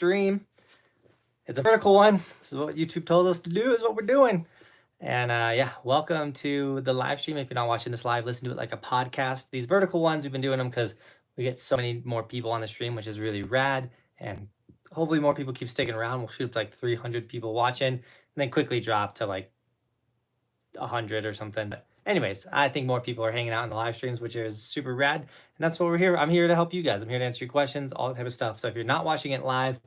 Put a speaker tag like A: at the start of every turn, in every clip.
A: stream. It's a vertical one. This is what YouTube told us to do, is what we're doing. And yeah, welcome to the live stream. If you're not watching this live, listen to it like a podcast. These vertical ones, we've been doing them because we get so many more people on the stream, which is really rad. And hopefully more people keep sticking around. We'll shoot up to like 300 people watching and then quickly drop to like 100 or something. But anyways, I think more people are hanging out in the live streams, which is super rad. And that's what we're here. I'm here to help you guys. I'm here to answer your questions, all that type of stuff. So if you're not watching it live,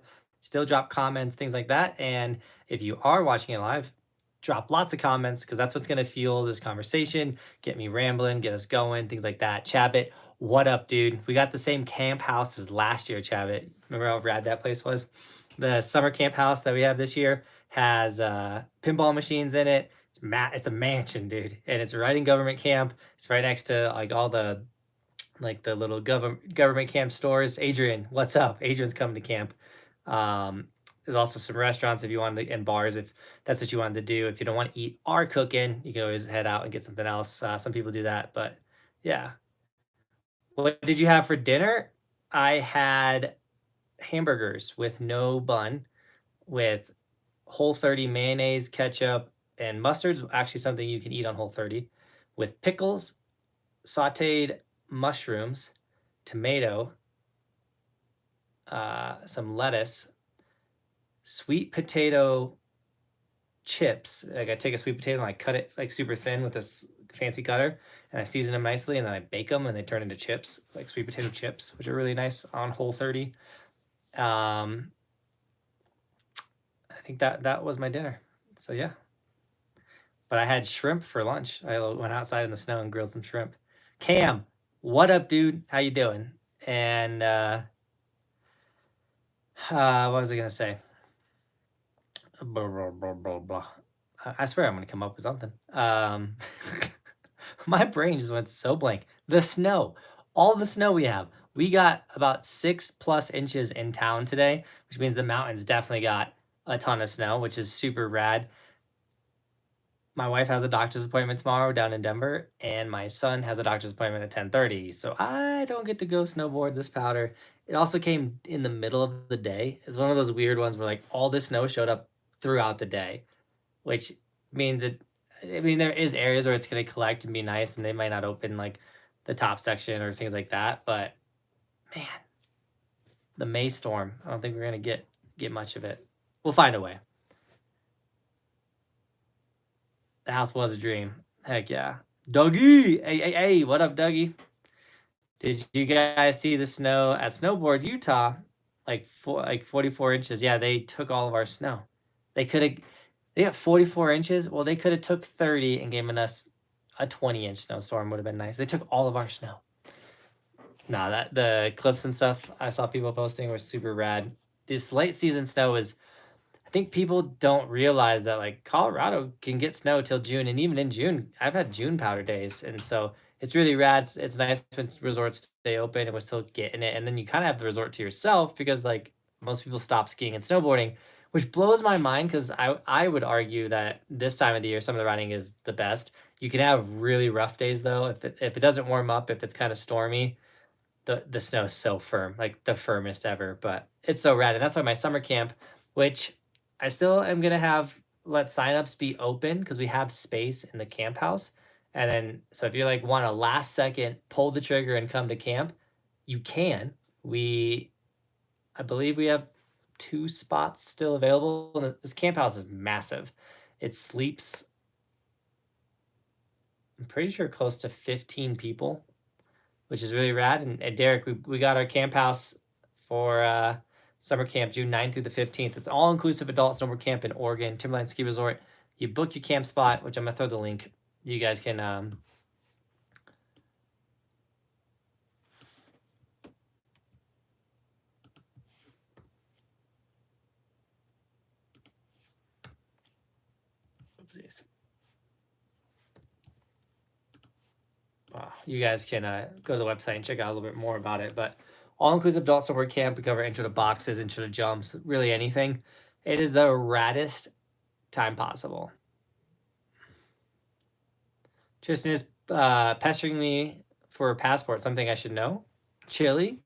A: still drop comments, things like that. And if you are watching it live, drop lots of comments because that's what's going to fuel this conversation, get me rambling, get us going, things like that. Chabot, what up, dude? We got the same camp house as last year, Chabot. Remember how rad that place was? The summer camp house that we have this year has pinball machines in it. It's a mansion, dude, and it's right in government camp. It's right next to like all the little government camp stores. Adrian, what's up? Adrian's coming to camp. There's also some restaurants if you want to, and bars if that's what you wanted to do. If you don't want to eat our cooking, you can always head out and get something else. Some people do that, but yeah. What did you have for dinner? I had hamburgers with no bun, with Whole30 mayonnaise, ketchup, and mustard's actually something you can eat on Whole30, with pickles, sauteed mushrooms, tomato, some lettuce, sweet potato chips. Like I take a sweet potato and I cut it like super thin with this fancy cutter, and I season them nicely, and then I bake them, and they turn into chips, like sweet potato chips, which are really nice on Whole30. I think that was my dinner. So yeah. But I had shrimp for lunch. I went outside in the snow and grilled some shrimp. Cam, what up, dude? How you doing? And what was I gonna say? Blah, blah, blah, blah, blah. I swear I'm gonna come up with something. My brain just went so blank. The snow, all the snow we have. We got about 6+ inches in town today, which means the mountains definitely got a ton of snow, which is super rad. My wife has a doctor's appointment tomorrow down in Denver, and my son has a doctor's appointment at 10:30. So I don't get to go snowboard this powder. It also came in the middle of the day. It's one of those weird ones where like all the snow showed up throughout the day, which means there is areas where it's going to collect and be nice, and they might not open like the top section or things like that. But man, the May storm, I don't think we're going to get much of it. We'll find a way. The house was a dream. Heck yeah. Dougie! Hey, what up, Dougie? Did you guys see the snow at Snowboard Utah? Like 44 inches. Yeah, they took all of our snow. They got 44 inches. Well, they could have took 30 and given us a 20-inch snowstorm. Would have been nice. They took all of our snow. No, the clips and stuff I saw people posting were super rad. This late season snow is, I think people don't realize that like Colorado can get snow till June, and even in June, I've had June powder days, and so it's really rad. It's nice when resorts stay open and we're still getting it, and then you kind of have the resort to yourself because like most people stop skiing and snowboarding, which blows my mind because I would argue that this time of the year some of the riding is the best. You can have really rough days though if it doesn't warm up, if it's kind of stormy. The snow is so firm, like the firmest ever, but it's so rad, and that's why my summer camp, which I still am gonna let signups be open because we have space in the camp house. And then so if you like want to last second pull the trigger and come to camp, you can. I believe we have 2 spots still available. And this camp house is massive. It sleeps, I'm pretty sure, close to 15 people, which is really rad. And Derek, we got our camp house for summer camp, June 9th through the 15th. It's all-inclusive adult snowboard camp in Oregon, Timberline Ski Resort. You book your camp spot, which I'm going to throw the link. You guys can... Oopsies. Wow. You guys can go to the website and check out a little bit more about it. But all-inclusive adult snowboard camp. We cover intro to boxes, intro to jumps, really anything. It is the raddest time possible. Tristan is pestering me for a passport, something I should know. Chile,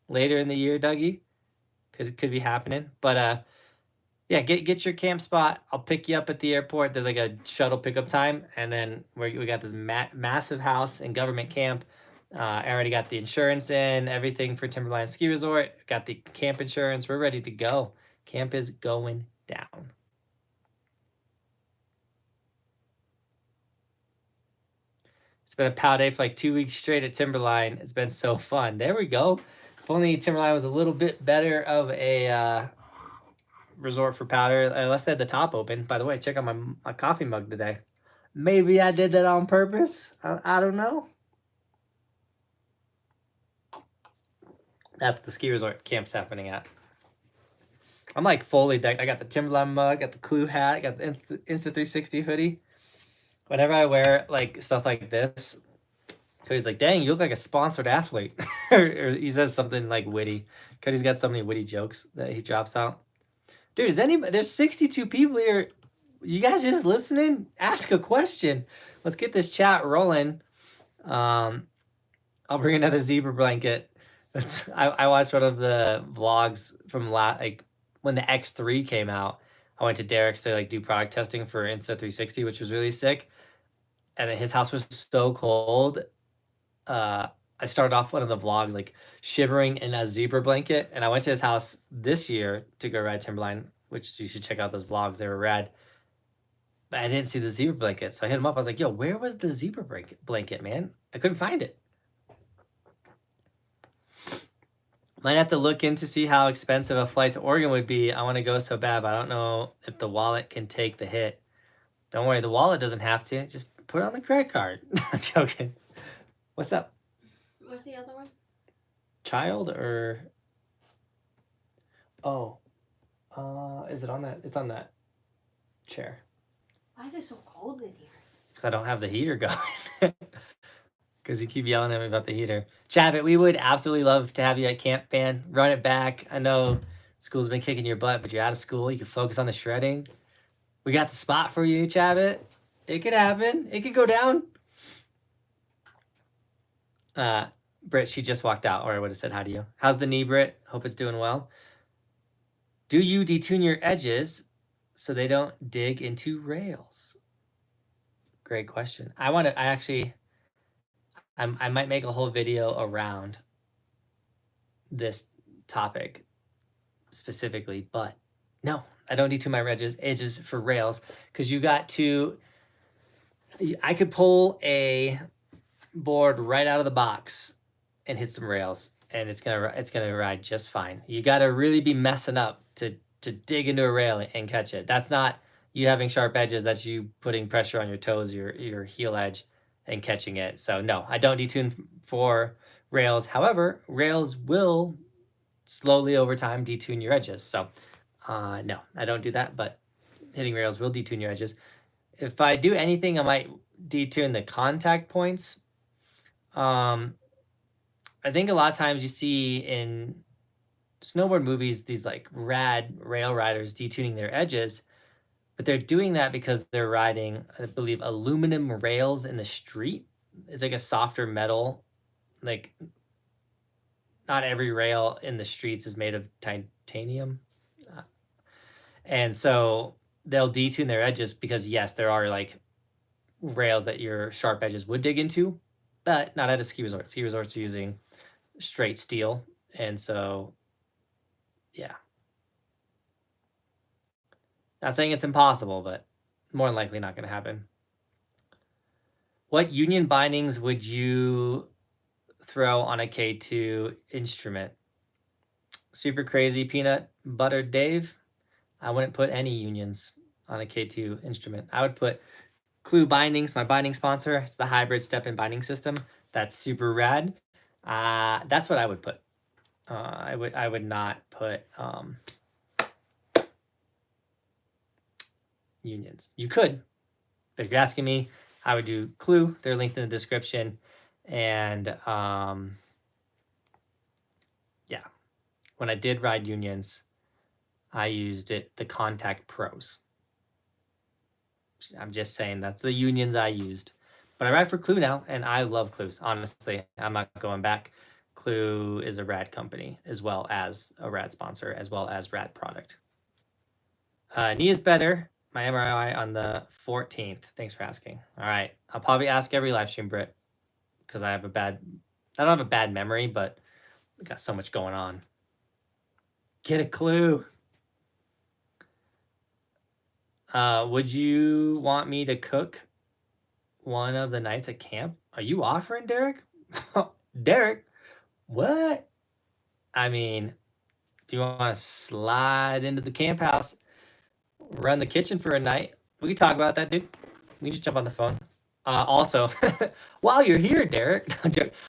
A: later in the year, Dougie. Could be happening. But yeah, get your camp spot. I'll pick you up at the airport. There's like a shuttle pickup time, and then we got this massive house in government camp. I already got the insurance in, everything for Timberline Ski Resort. Got the camp insurance. We're ready to go. Camp is going down. It's been a pow day for like 2 weeks straight at Timberline. It's been so fun. There we go. If only Timberline was a little bit better of a resort for powder, unless they had the top open. By the way, check out my coffee mug today. Maybe I did that on purpose. I don't know. That's the ski resort camp's happening at. I'm like fully decked. I got the Timberline mug, got the Clue hat, I got the Insta360 hoodie. Whenever I wear like stuff like this, Cody's like, dang, you look like a sponsored athlete. or he says something like witty. Cody's got so many witty jokes that he drops out. Dude, is anybody, there's 62 people here. You guys just listening? Ask a question. Let's get this chat rolling. I'll bring another zebra blanket. I watched one of the vlogs from like when the X3 came out. I went to Derek's to like do product testing for Insta360, which was really sick. And then his house was so cold. I started off one of the vlogs like shivering in a zebra blanket, and I went to his house this year to go ride Timberline, which you should check out those vlogs. They were rad. But I didn't see the zebra blanket, so I hit him up. I was like, yo, where was the zebra blanket, man? I couldn't find it. Might have to look in to see how expensive a flight to Oregon would be. I want to go so bad, but I don't know if the wallet can take the hit. Don't worry, the wallet doesn't have to. Just put it on the credit card. I'm joking. What's up?
B: What's the other one?
A: Child or... Oh. Is it on that? It's on that chair.
B: Why is it so cold in here?
A: Because I don't have the heater going. Because you keep yelling at me about the heater. Chabot, we would absolutely love to have you at camp, man. Run it back. I know school's been kicking your butt, but you're out of school. You can focus on the shredding. We got the spot for you, Chabot. It could happen. It could go down. Britt, she just walked out, or I would have said hi to you. How's the knee, Britt? Hope it's doing well. Do you detune your edges so they don't dig into rails? Great question. I might make a whole video around this topic specifically, but no, I don't detune my edges for rails, because you got to, I could pull a board right out of the box and hit some rails, and it's gonna ride just fine. You got to really be messing up to dig into a rail and catch it. That's not you having sharp edges. That's you putting pressure on your toes, your heel edge, and catching it. So no, I don't detune for rails. However, rails will slowly over time detune your edges. So no, I don't do that, but hitting rails will detune your edges. If I do anything, I might detune the contact points. I think a lot of times you see in snowboard movies these like rad rail riders detuning their edges, but they're doing that because they're riding, I believe, aluminum rails in the street. It's like a softer metal. Like, not every rail in the streets is made of titanium. And so they'll detune their edges because, yes, there are like rails that your sharp edges would dig into, but not at a ski resort. Ski resorts are using straight steel. And so, yeah. Not saying it's impossible, but more than likely not going to happen. What union bindings would you throw on a K2 instrument? Super crazy peanut butter Dave. I wouldn't put any unions on a K2 instrument. I would put Clue bindings, my binding sponsor. It's the hybrid step-in binding system. That's super rad. That's what I would put. I would not put unions. You could, but if you're asking me, I would do Clue. They're linked in the description. And yeah, when I did ride unions, I used the Contact Pros. I'm just saying that's the unions I used. But I ride for Clue now, and I love Clues. Honestly, I'm not going back. Clue is a rad company as well as a rad sponsor, as well as rad product. Knee is better. My MRI on the 14th. Thanks for asking. All right. I'll probably ask every live stream, Britt, because I don't have a bad memory, but I got so much going on. Get a clue. Would you want me to cook one of the nights at camp? Are you offering, Derek? Derek, what? I mean, if you want to slide into the camp house, run the kitchen for a night, we can talk about that, dude. We can just jump on the phone. Also, while you're here, Derek,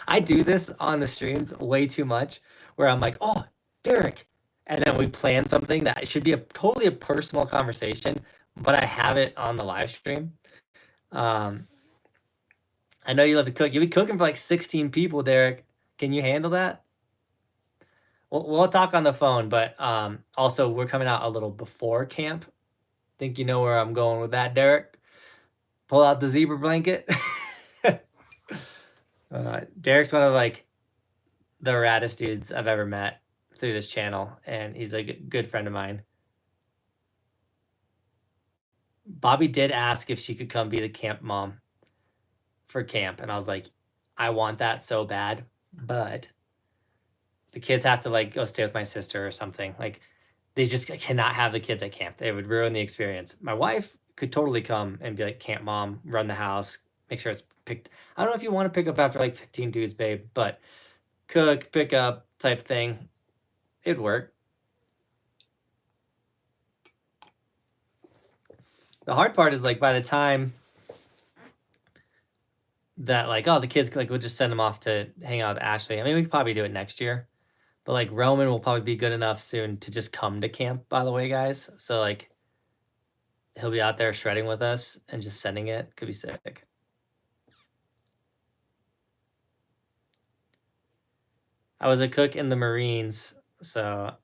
A: I do this on the streams way too much, where I'm like, oh, Derek, and then we plan something that should be totally a personal conversation, but I have it on the live stream. I know you love to cook. You'll be cooking for like 16 people, Derek. Can you handle that? We'll talk on the phone, but also we're coming out a little before camp. Think you know where I'm going with that, Derek? Pull out the zebra blanket. Derek's one of like the raddest dudes I've ever met through this channel, and he's a good friend of mine. Bobby did ask if she could come be the camp mom for camp, and I was like, I want that so bad, but the kids have to like go stay with my sister or something. Like, they just cannot have the kids at camp. They would ruin the experience. My wife could totally come and be like camp mom, run the house, make sure it's picked. I don't know if you want to pick up after like 15 dudes, babe, but cook, pick up type thing. It'd work. The hard part is like by the time that like, oh, the kids, like, we'll just send them off to hang out with Ashley. I mean, we could probably do it next year, but like Roman will probably be good enough soon to just come to camp, by the way, guys. So like, he'll be out there shredding with us and just sending it. Could be sick. I was a cook in the Marines, so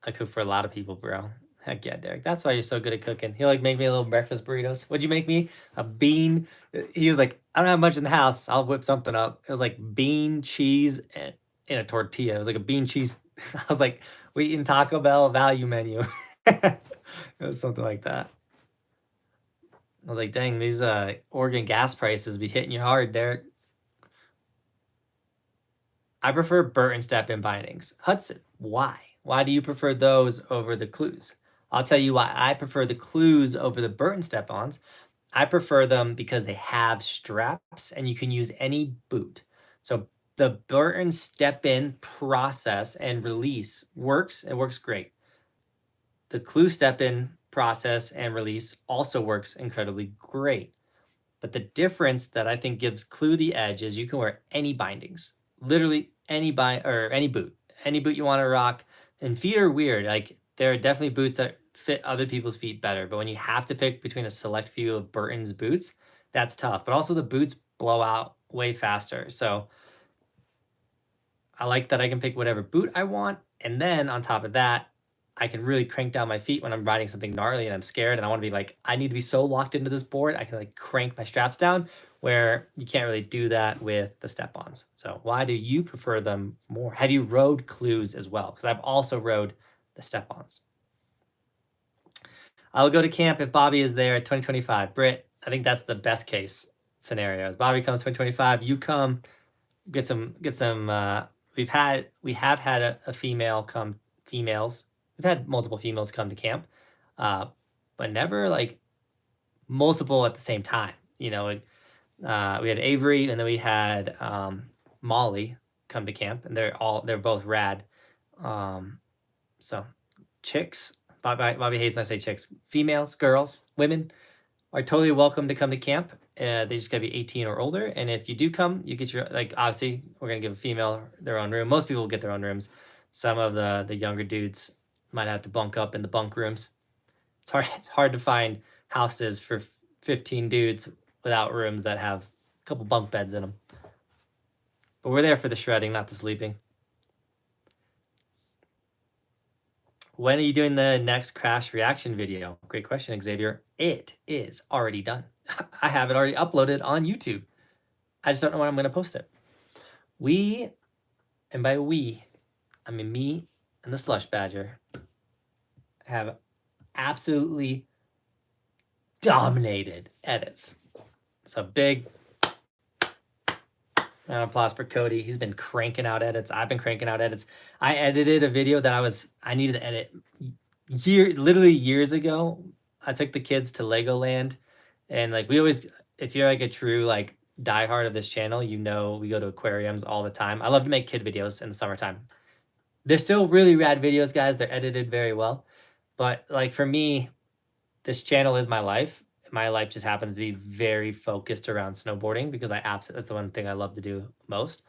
A: I cook for a lot of people, bro. Heck yeah, Derek. That's why you're so good at cooking. He'll like make me a little breakfast burritos. What'd you make me? A bean. He was like, I don't have much in the house. I'll whip something up. It was like bean, cheese, and in a tortilla. It was like a bean cheese. I was like, we eating Taco Bell value menu. It was something like that. I was like, dang, these Oregon gas prices be hitting you hard, Derek. I prefer Burton step-in bindings. Hudson, why? Why do you prefer those over the Clues? I'll tell you why I prefer the Clues over the Burton step-ons. I prefer them because they have straps and you can use any boot. So the Burton step-in process and release works. It works great. The Clue step-in process and release also works incredibly great. But the difference that I think gives Clue the edge is you can wear any bindings, literally any boot you want to rock. And feet are weird. Like, there are definitely boots that fit other people's feet better, but when you have to pick between a select few of Burton's boots, that's tough. But also the boots blow out way faster. So I like that I can pick whatever boot I want. And then on top of that, I can really crank down my feet when I'm riding something gnarly and I'm scared and I want to be like, I need to be so locked into this board. I can like crank my straps down, where you can't really do that with the step-ons. So why do you prefer them more? Have you rode Clues as well? Because I've also rode the step-ons. I'll go to camp if Bobby is there at 2025. Britt, I think that's the best case scenario. As Bobby comes 2025, you come, get some. We have had a female come. Females. We've had multiple females come to camp, but never like multiple at the same time. You know, we had Avery and then we had Molly come to camp, and they're both rad. So chicks, Bobby hates when I say chicks. Females, girls, women are totally welcome to come to camp. They just gotta be 18 or older. And if you do come, you get your, like, obviously we're gonna give a female their own room. Most people will get their own rooms. Some of the younger dudes might have to bunk up in the bunk rooms. It's hard to find houses for 15 dudes without rooms that have a couple bunk beds in them. But we're there for the shredding, not the sleeping. When are you doing the next crash reaction video? Great question, Xavier. It is already done. I have it already uploaded on YouTube. I just don't know when I'm going to post it. We and by we, I mean me and the Slush Badger, have absolutely dominated edits. So big round of applause for Cody. He's been cranking out edits. I've been cranking out edits. I edited a video that I needed to edit literally years ago. I took the kids to Legoland, and like we always, if you're like a true like diehard of this channel, you know we go to aquariums all the time. I love to make kid videos in the summertime. They're still really rad videos, guys. They're edited very well. But like for me, this channel is my life. My life just happens to be very focused around snowboarding because that's the one thing I love to do most.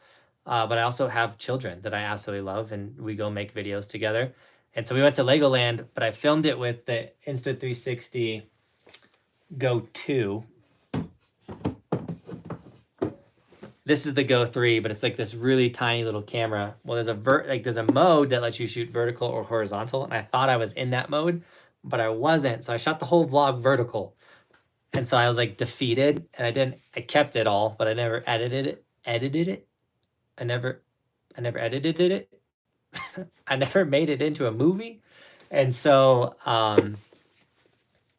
A: But I also have children that I absolutely love, and we go make videos together. And so we went to Legoland, but I filmed it with the Insta360 Go 2. This is the Go 3, but it's like this really tiny little camera. Well, there's a mode that lets you shoot vertical or horizontal, and I thought I was in that mode, but I wasn't. So I shot the whole vlog vertical. And so I was like defeated, and I kept it all, but I never edited it. I never edited it. I never made it into a movie. And so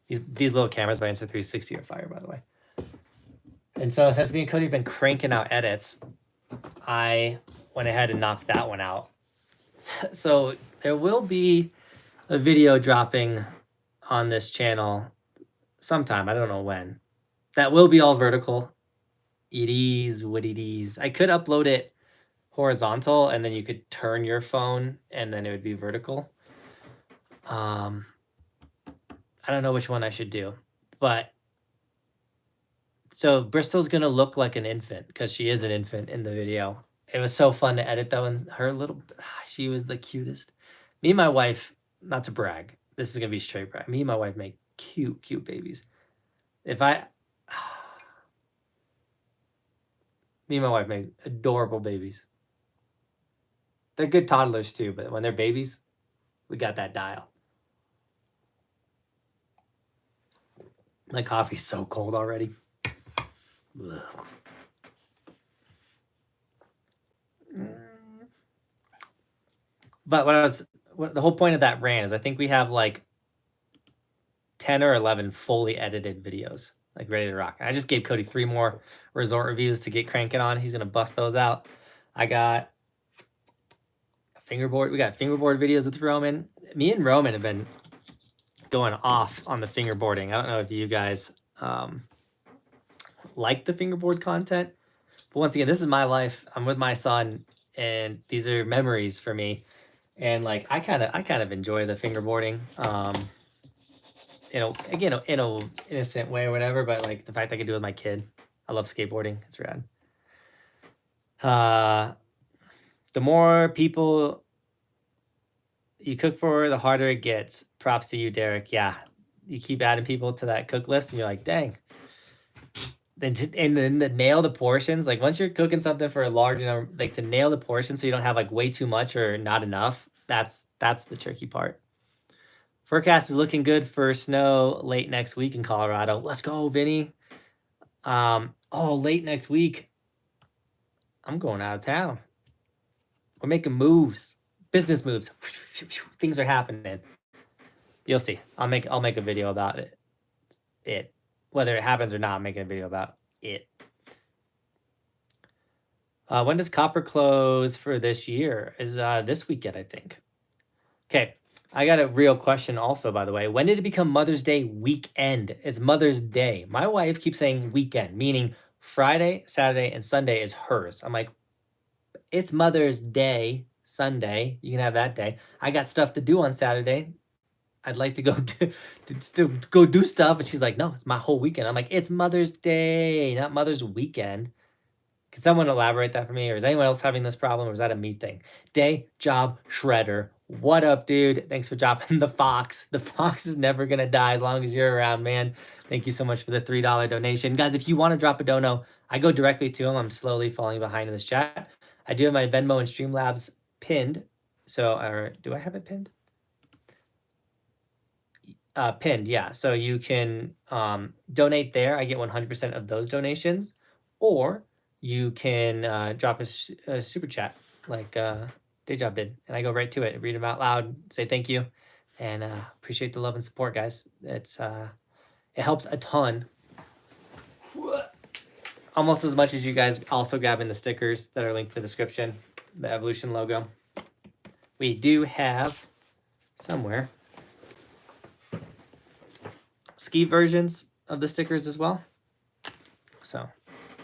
A: these little cameras by Insta360 are fire, by the way. And so since me and Cody have been cranking out edits, I went ahead and knocked that one out. So there will be a video dropping on this channel sometime. I don't know when. That will be all vertical. It is what it is. I could upload it horizontal, and then you could turn your phone, and then it would be vertical. I don't know which one I should do, but so Bristol's gonna look like an infant because she is an infant in the video. It was so fun to edit though, and she was the cutest. Me and my wife, not to brag, this is gonna be straight brag. Me and my wife make cute babies. Me and my wife make adorable babies. They're good toddlers too, but when they're babies, we got that dial. My coffee's so cold already. Ugh. But the whole point of that rant is I think we have like 10 or 11 fully edited videos, like ready to rock. I just gave Cody 3 more resort reviews to get cranking on. He's gonna bust those out. I got a fingerboard. We got fingerboard videos with Roman. Me and Roman have been going off on the fingerboarding. I don't know if you guys like the fingerboard content, but once again, this is my life. I'm with my son, and these are memories for me. And like I kind of enjoy the fingerboarding. Again, in a innocent way or whatever, but like the fact I can do it with my kid. I love skateboarding. It's rad. The more people you cook for, the harder it gets. Props to you, Derek. Yeah, you keep adding people to that cook list, and you're like, dang. Then to nail the portions, like once you're cooking something for a large number, like to nail the portions so you don't have like way too much or not enough. That's the tricky part. Forecast is looking good for snow late next week in Colorado. Let's go, Vinny. Late next week, I'm going out of town. We're making moves, business moves. Things are happening. You'll see. I'll make a video about it. Whether it happens or not, I'm making a video about it. When does Copper close for this year? Is this weekend, I think. Okay, I got a real question also, by the way. When did it become Mother's Day weekend? It's Mother's Day. My wife keeps saying weekend, meaning Friday, Saturday, and Sunday is hers. I'm like, it's Mother's Day, Sunday. You can have that day. I got stuff to do on Saturday. I'd like to go do stuff. And she's like, no, it's my whole weekend. I'm like, it's Mother's Day, not Mother's weekend. Can someone elaborate that for me? Or is anyone else having this problem? Or is that a me thing? Day Job Shredder. What up, dude? Thanks for dropping the fox. The fox is never going to die as long as you're around, man. Thank you so much for the $3 donation. Guys, if you want to drop a dono, I go directly to him. I'm slowly falling behind in this chat. I do have my Venmo and Streamlabs pinned. So, do I have it pinned? Pinned, yeah. So you can donate there. I get 100% of those donations, or you can drop a super chat like Day Job did, and I go right to it, read them out loud, say thank you, and appreciate the love and support, guys. It helps a ton. Almost as much as you guys also grabbing the stickers that are linked in the description, the Evolution logo. We do have somewhere ski versions of the stickers as well. So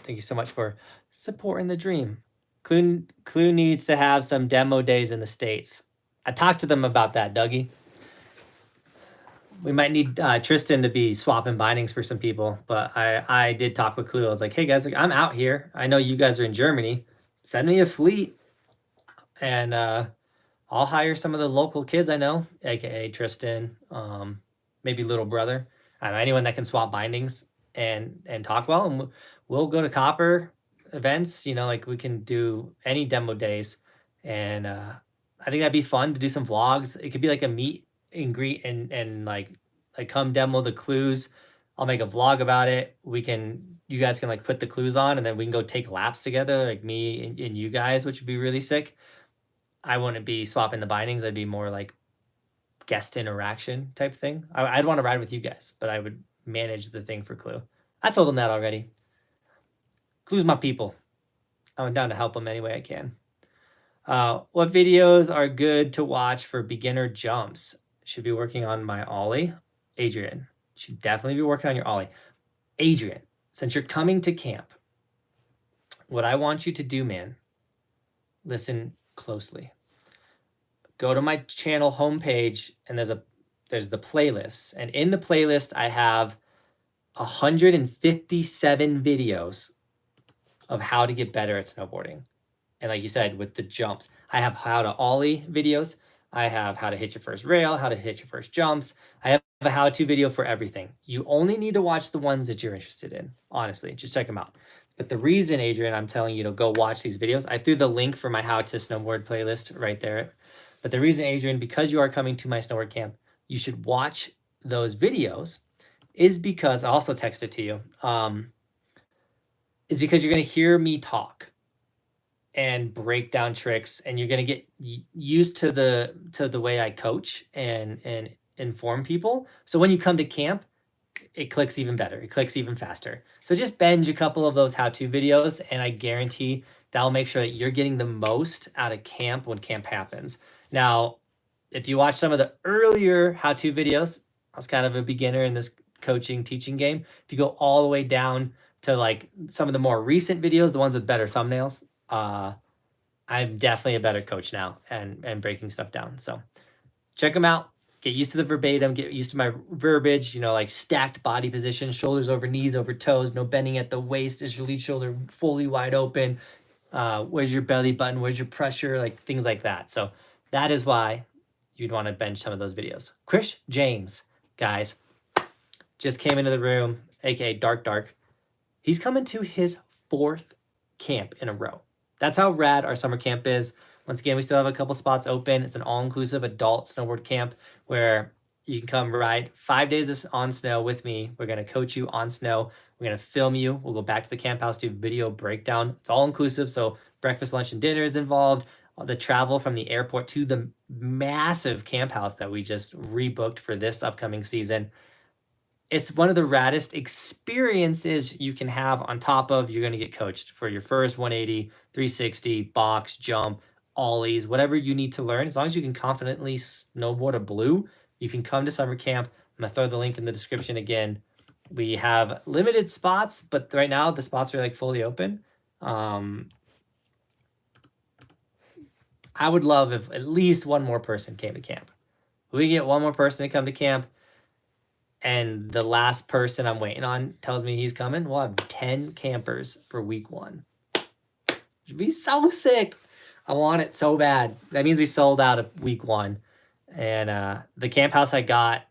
A: thank you so much for supporting the dream. Clue needs to have some demo days in the States. I talked to them about that, Dougie. We might need Tristan to be swapping bindings for some people, but I did talk with Clue. I was like, hey guys, I'm out here. I know you guys are in Germany. Send me a fleet, and I'll hire some of the local kids I know, aka Tristan, maybe little brother. I don't know, anyone that can swap bindings and talk well, and we'll go to Copper events. You know, like we can do any demo days, and I think that'd be fun to do some vlogs. It could be like a meet and greet, and like come demo the clues. I'll make a vlog about it. You guys can like put the clues on, and then we can go take laps together, like me and you guys, which would be really sick. I wouldn't be swapping the bindings. I'd be more like guest interaction type thing. I'd want to ride with you guys, but I would manage the thing for Clue. I told him that already. Clue's my people. I'm down to help him any way I can. What videos are good to watch for beginner jumps? Should be working on my ollie. Adrian, should definitely be working on your ollie. Adrian, since you're coming to camp, what I want you to do, man, listen closely. Go to my channel homepage, and there's the playlists, and in the playlist I have 157 videos of how to get better at snowboarding. And like you said, with the jumps, I have how to ollie videos. I have how to hit your first rail, how to hit your first jumps. I have a how-to video for everything. You only need to watch the ones that you're interested in. Honestly, just check them out. But the reason, Adrian, I'm telling you to go watch these videos, I threw the link for my how to snowboard playlist right there. But the reason, Adrian, because you are coming to my snowboard camp, you should watch those videos is because, I also texted to you, is because you're going to hear me talk and break down tricks, and you're going to get used to the way I coach and inform people. So when you come to camp, it clicks even better. It clicks even faster. So just binge a couple of those how-to videos, and I guarantee that'll make sure that you're getting the most out of camp when camp happens. Now, if you watch some of the earlier how-to videos, I was kind of a beginner in this coaching, teaching game. If you go all the way down to like some of the more recent videos, the ones with better thumbnails, I'm definitely a better coach now and breaking stuff down. So check them out. Get used to the verbatim, get used to my verbiage, you know, like stacked body position, shoulders over knees, over toes, no bending at the waist. Is your lead shoulder fully wide open? Where's your belly button? Where's your pressure? Like things like that. So that is why you'd want to bench some of those videos. Chris James, guys, just came into the room, aka Dark. He's coming to his 4th camp in a row. That's how rad our summer camp is. Once again, we still have a couple spots open. It's an all-inclusive adult snowboard camp where you can come ride 5 days on snow with me. We're going to coach you on snow. We're going to film you. We'll go back to the camp house, do video breakdown. It's all-inclusive, so breakfast, lunch, and dinner is involved. The travel from the airport to the massive camp house that we just rebooked for this upcoming season. It's one of the raddest experiences you can have, on top of you're going to get coached for your first 180, 360, box, jump, ollies, whatever you need to learn. As long as you can confidently snowboard a blue, you can come to summer camp. I'm going to throw the link in the description again. We have limited spots, but right now the spots are like fully open. I would love if at least one more person came to camp. If we get one more person to come to camp, and the last person I'm waiting on tells me he's coming, we'll have 10 campers for week 1. It'd be so sick. I want it so bad. That means we sold out of week 1. And the camp house I got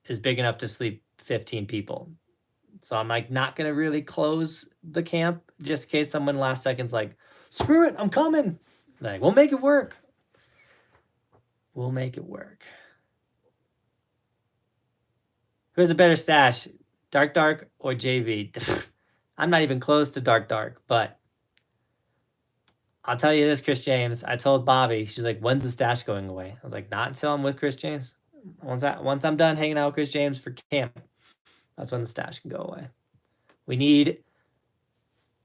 A: is big enough to sleep 15 people. So I'm like not going to really close the camp just in case someone last second's like, screw it, I'm coming. Like, we'll make it work. We'll make it work. Who has a better stash, Dark or JV? I'm not even close to Dark, but I'll tell you this, Chris James. I told Bobby, she's like, when's the stash going away? I was like, not until I'm with Chris James. Once I'm done hanging out with Chris James for camp, that's when the stash can go away. We need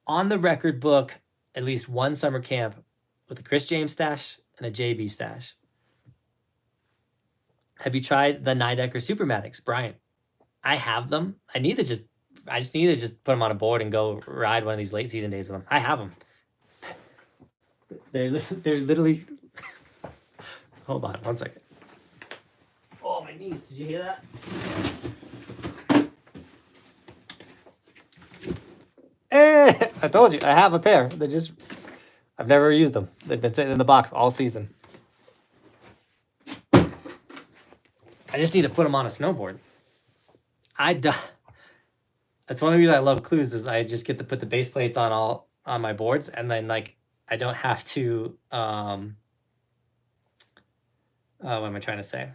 A: on the record book at least one summer camp with a Chris James stash and a JB stash. Have you tried the Nidecker Supermatics, Brian? I have them. I just need to just put them on a board and go ride one of these late season days with them. I have them. They're literally. Hold on, 1 second. Oh, my knees! Did you hear that? I told you I have a pair. I've never used them. They've been sitting in the box all season. I just need to put them on a snowboard. That's one of the reasons I love Clues is I just get to put the base plates on my boards, and then like I don't have to. What am I trying to say?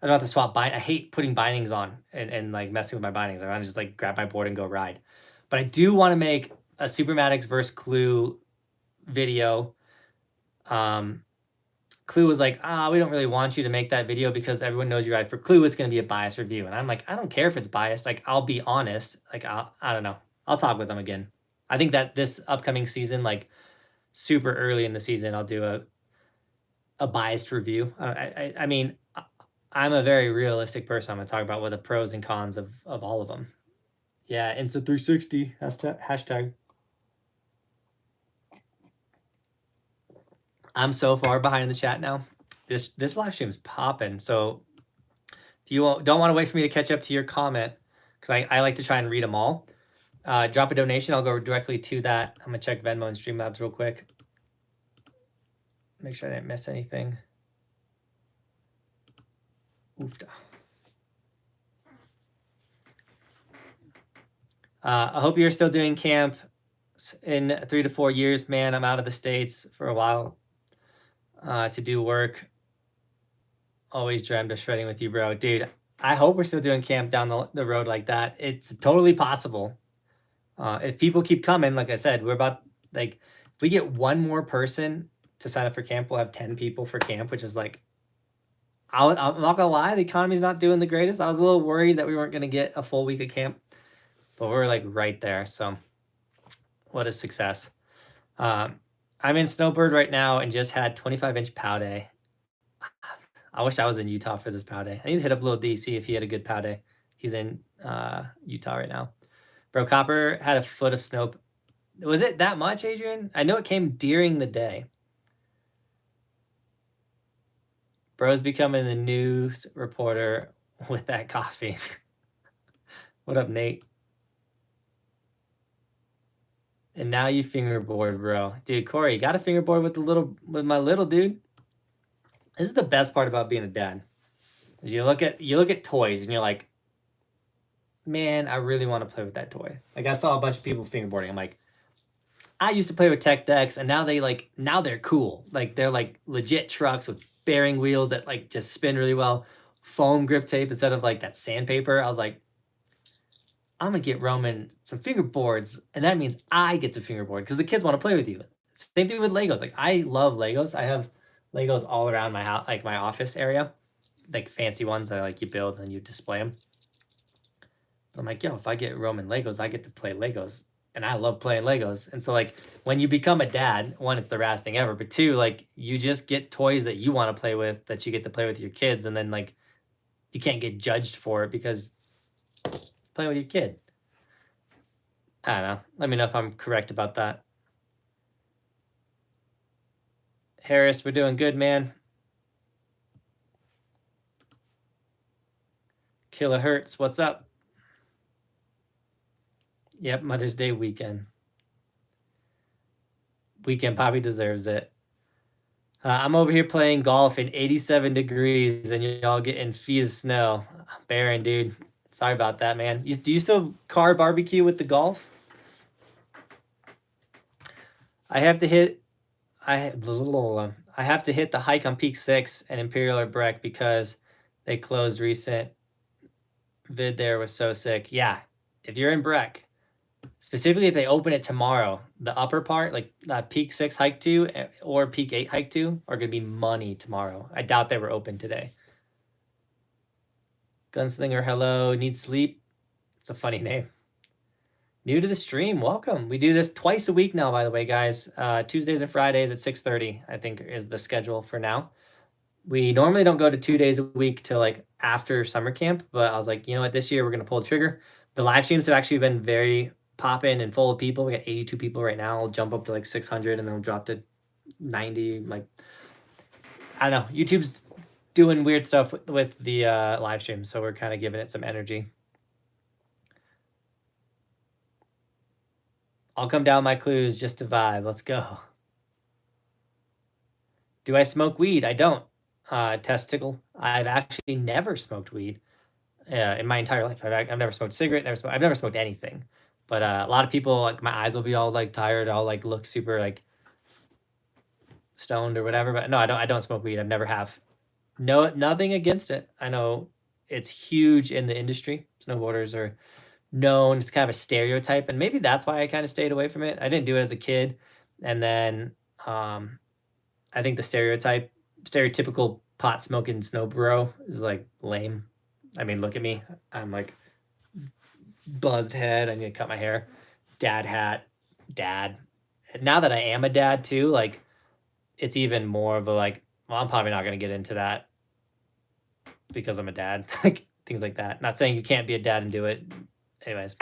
A: I don't have to swap bind. I hate putting bindings on and like messing with my bindings. I want to just like grab my board and go ride. But I do want to make a Supermatics versus Clue video. Clue was like, we don't really want you to make that video because everyone knows you ride for Clue. It's going to be a biased review. And I'm like, I don't care if it's biased. Like, I'll be honest. Like, I don't know. I'll talk with them again. I think that this upcoming season, like super early in the season, I'll do a biased review. I mean, I'm a very realistic person. I'm going to talk about what the pros and cons of all of them. Yeah, Insta360 hashtag. I'm so far behind in the chat now. This live stream's popping. So if you don't want to wait for me to catch up to your comment, because I like to try and read them all, drop a donation. I'll go directly to that. I'm going to check Venmo and Streamlabs real quick. Make sure I didn't miss anything. Oofda. I hope you're still doing camp in 3 to 4 years, man. I'm out of the States for a while to do work. Always dreamed of shredding with you, bro. Dude, I hope we're still doing camp down the road like that. It's totally possible. If people keep coming, like I said, we're about, like, if we get one more person to sign up for camp, we'll have 10 people for camp, which is like, I'm not gonna lie, the economy's not doing the greatest. I was a little worried that we weren't gonna get a full week of camp, but we're like right there. So what a success. I'm in Snowbird right now and just had 25-inch pow day. I wish I was in Utah for this pow day. I need to hit up Lil D, see if he had a good pow day. He's in Utah right now. Bro, Copper had a foot of snow. Was it that much, Adrian? I know it came during the day. Bro's becoming the news reporter with that coffee. What up, Nate? And now you fingerboard, bro. Dude, Corey, you got a fingerboard with my little dude. This is the best part about being a dad. Is you look at toys and you're like, man, I really want to play with that toy. Like I saw a bunch of people fingerboarding. I'm like, I used to play with tech decks, and now they're cool. Like they're like legit trucks with bearing wheels that like just spin really well. Foam grip tape instead of like that sandpaper. I was like, I'm gonna get Roman some fingerboards, and that means I get to fingerboard because the kids want to play with you. Same thing with Legos. Like I love Legos. I have Legos all around my house, like my office area, like fancy ones that like you build and you display them. But I'm like, yo, if I get Roman Legos, I get to play Legos, and I love playing Legos. And so like when you become a dad, one, it's the raddest thing ever, but two, like you just get toys that you want to play with that you get to play with your kids, and then like you can't get judged for it because playing with your kid. I don't know. Let me know if I'm correct about that. Harris, we're doing good, man. Kilohertz, what's up? Yep, Mother's Day weekend. Poppy deserves it. I'm over here playing golf in 87 degrees and y'all getting feet of snow. Barren, dude. Sorry about that, man. Do you still car barbecue with the golf? I have to hit the hike on Peak 6 and Imperial or Breck because they closed recent vid there was so sick. Yeah, if you're in Breck, Specifically, if they open it tomorrow, the upper part, like peak 6 hike 2 or peak 8 hike 2, are going to be money tomorrow. I doubt they were open today. Gunslinger, hello. Need sleep? It's a funny name. New to the stream, welcome. We do this twice a week now, by the way, guys. Tuesdays and Fridays at 6:30, I think, is the schedule for now. We normally don't go to 2 days a week till like after summer camp, but I was like, you know what, this year we're going to pull the trigger. The live streams have actually been very popping and full of people. We got 82 people right now. I'll jump up to like 600 and then we'll drop to 90. Like, I don't know. YouTube's doing weird stuff with the live stream, so we're kind of giving it some energy. I'll come down my clues just to vibe. Let's go. Do I smoke weed? I don't. Testicle. I've actually never smoked weed in my entire life. I've never smoked a cigarette. I've never smoked anything. But a lot of people, like, my eyes will be all like tired. I'll like look super like stoned or whatever. But no, I don't smoke weed. I've never have. No, nothing against it. I know it's huge in the industry. Snowboarders are known. It's kind of a stereotype, and maybe that's why I kind of stayed away from it. I didn't do it as a kid, and then I think the stereotypical pot smoking snow bro is like lame. I mean, look at me. I'm like buzzed head. I need to cut my hair. Dad hat. Dad. And now that I am a dad too, like it's even more of a like, well, I'm probably not going to get into that because I'm a dad. Like things like that. Not saying you can't be a dad and do it. Anyways.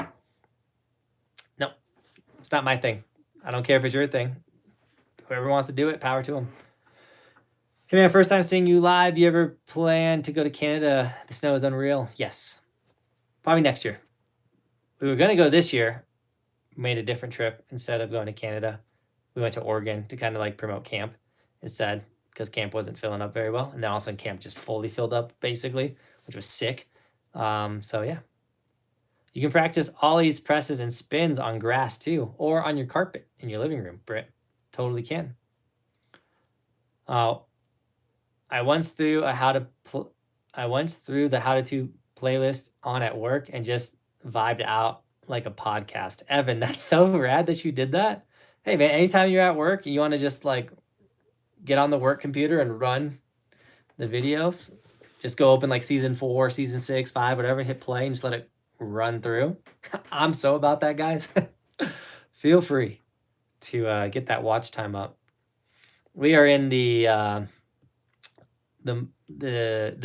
A: No, it's not my thing. I don't care if it's your thing. Whoever wants to do it, power to them. Hey man, first time seeing you live. You ever plan to go to Canada? The snow is unreal. Yes. Probably next year. We were going to go this year. Made a different trip. Instead of going to Canada, we went to Oregon to kind of like promote camp instead, because camp wasn't filling up very well. And then all of a sudden camp just fully filled up basically, which was sick. So yeah. You can practice ollies, presses, and spins on grass too, or on your carpet in your living room, Britt. Totally can. I once threw the how to playlist on at work and just vibed out like a podcast. Evan, that's so rad that you did that. Hey man, anytime you're at work and you want to just like get on the work computer and run the videos, just go open like season 4, season 6, 5, whatever, hit play and just let it run through. I'm so about that, guys. Feel free to get that watch time up. We are in the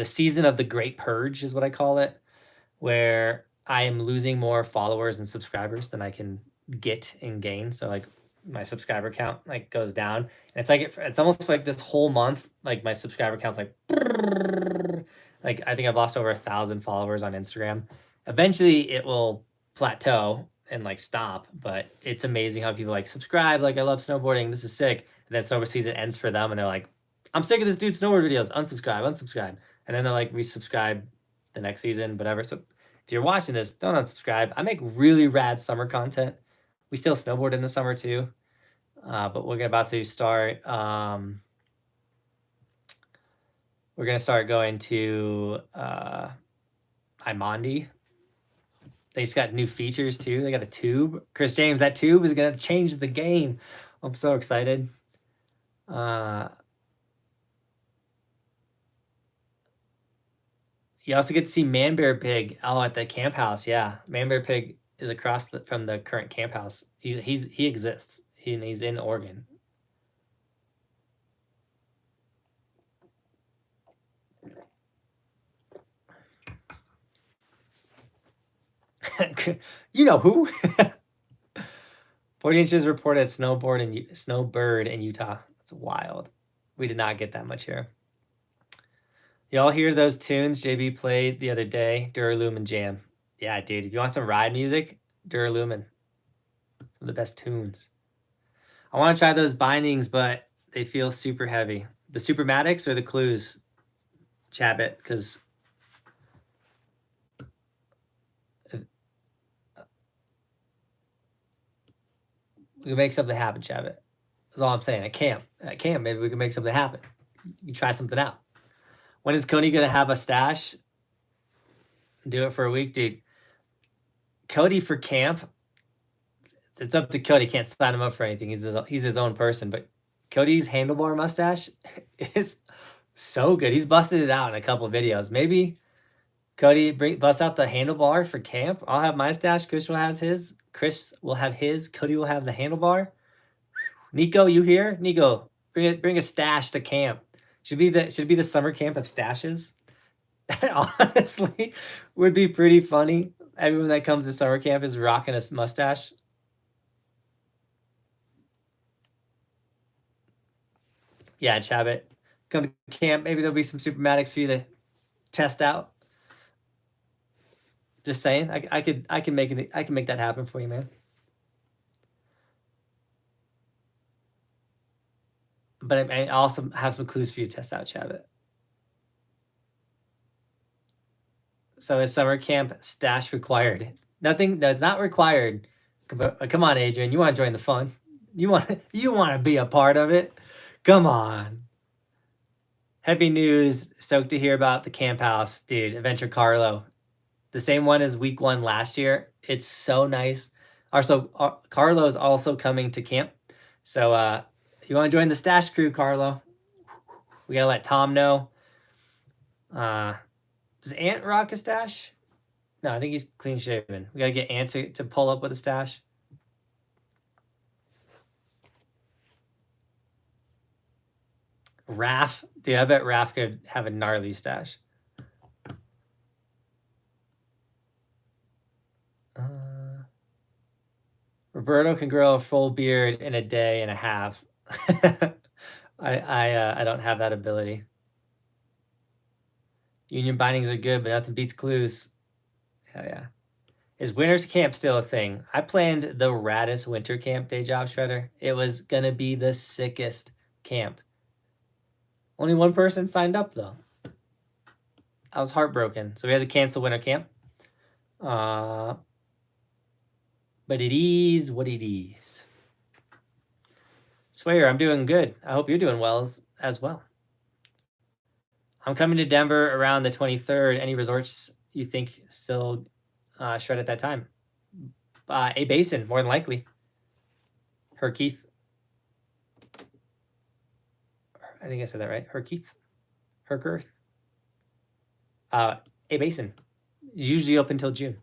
A: season of the Great Purge is what I call it, where I am losing more followers and subscribers than I can get and gain. So like my subscriber count like goes down, and it's like it's almost like this whole month, like my subscriber count's like I think I've lost over 1,000 followers on Instagram. Eventually it will plateau and like stop, but it's amazing how people like subscribe, like I love snowboarding, this is sick, and then snowboard season ends for them and they're like, I'm sick of this dude's snowboard videos, unsubscribe, and then they're like resubscribe the next season, whatever. So if you're watching this, don't unsubscribe. I make really rad summer content. We still snowboard in the summer too, but we're about to start. We're gonna start going to Imondi. They just got new features too. They got a tube. Chris James, that tube is gonna change the game. I'm so excited. You also get to see Man Bear Pig at the camp house. Yeah, Man Bear Pig is across from the current camp house. He exists. He's in Oregon. You know who? 40 inches reported Snowbird in Utah. That's wild. We did not get that much here. Y'all hear those tunes JB played the other day? Duralumin Jam. Yeah, dude. If you want some ride music, Duralumin. Some of the best tunes. I want to try those bindings, but they feel super heavy. The Supermatics or the Clues? Chabit, because we can make something happen, Chabit. That's all I'm saying. At camp, maybe we can make something happen. You try something out. When is Cody going to have a stash? Do it for a week, dude. Cody for camp, it's up to Cody. Can't sign him up for anything. He's his own person. But Cody's handlebar mustache is so good. He's busted it out in a couple of videos. Maybe Cody bust out the handlebar for camp. I'll have my stash. Chris will have his. Cody will have the handlebar. Nico, you here? Nico, bring a stash to camp. Should be the summer camp of stashes. Honestly, would be pretty funny. Everyone that comes to summer camp is rocking a mustache. Yeah, Chabot, come to camp. Maybe there'll be some Supermatics for you to test out. Just saying, I can make that happen for you, man. But I also have some clues for you to test out, Chabot. So is summer camp stash required? Nothing that's not required. Come on, Adrian. You want to join the fun? You want to be a part of it? Come on. Heavy news. Stoked to hear about the camp house, dude. Adventure Carlo. The same one as week 1 last year. It's so nice. Carlo's also coming to camp. So you want to join the stash crew, Carlo? We got to let Tom know. Does Ant rock a stash? No, I think he's clean shaven. We got to get Ant to pull up with a stash. Raph. Dude, I bet Raph could have a gnarly stash. Roberto can grow a full beard in a day and a half. I don't have that ability. Union bindings are good, but nothing beats clues. Hell yeah. Is winter's camp still a thing? I planned the raddest winter camp, Day Job Shredder. It was going to be the sickest camp. Only one person signed up, though. I was heartbroken. So we had to cancel winter camp. But it is what it is. Swear, I'm doing good. I hope you're doing well as well. I'm coming to Denver around the 23rd. Any resorts you think still shred at that time? A Basin, more than likely. Herkeith. I think I said that right. Herkeith. Herkirth. A Basin. Usually open until June.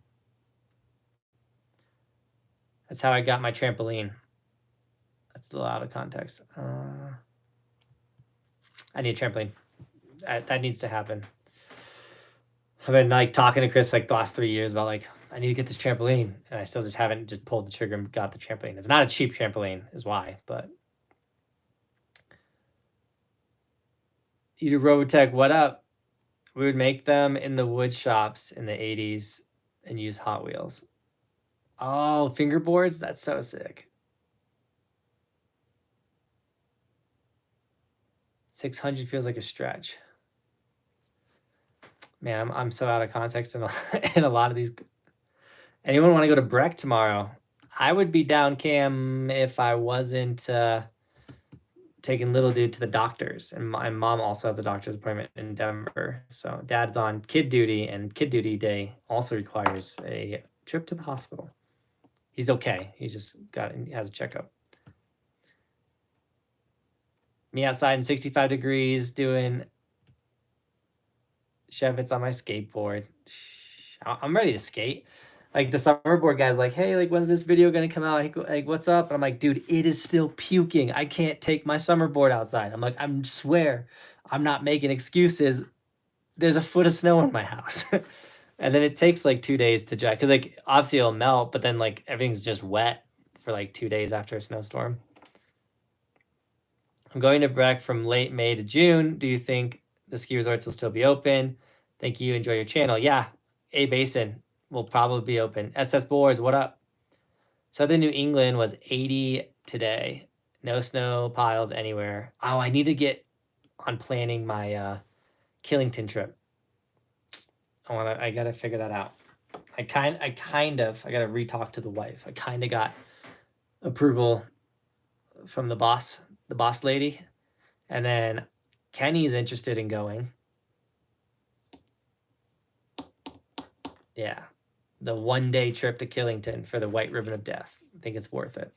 A: That's how I got my trampoline. That's a little out of context. I need a trampoline. That needs to happen. I've been like talking to Chris like the last 3 years about like, I need to get this trampoline, and I still just haven't just pulled the trigger and got the trampoline. It's not a cheap trampoline is why, but Eater Robotech, what up? We would make them in the wood shops in the 80s and use Hot Wheels. Oh, fingerboards? That's so sick. 600 feels like a stretch. Man, I'm so out of context in a lot of these. Anyone want to go to Breck tomorrow? I would be down, Cam, if I wasn't taking little dude to the doctors. And my mom also has a doctor's appointment in Denver. So dad's on kid duty, and kid duty day also requires a trip to the hospital. He's okay. He has a checkup. Me outside in 65 degrees doing Chevets on my skateboard. I'm ready to skate. Like the summerboard guy's like, hey, like when's this video gonna come out? Like, what's up? And I'm like, dude, it is still puking. I can't take my summerboard outside. I'm like, I swear, I'm not making excuses. There's a foot of snow in my house. And then it takes like 2 days to dry. Cause like obviously it'll melt, but then like everything's just wet for like 2 days after a snowstorm. I'm going to Breck from late May to June. Do you think the ski resorts will still be open? Thank you. Enjoy your channel. Yeah, A Basin will probably be open. SS Boards, what up? Southern New England was 80 today. No snow piles anywhere. Oh, I need to get on planning my Killington trip. I gotta figure that out. I gotta re-talk to the wife. I kind of got approval from the boss lady, and then Kenny's interested in going. Yeah, the 1-day trip to Killington for the White Ribbon of Death. think it's worth it.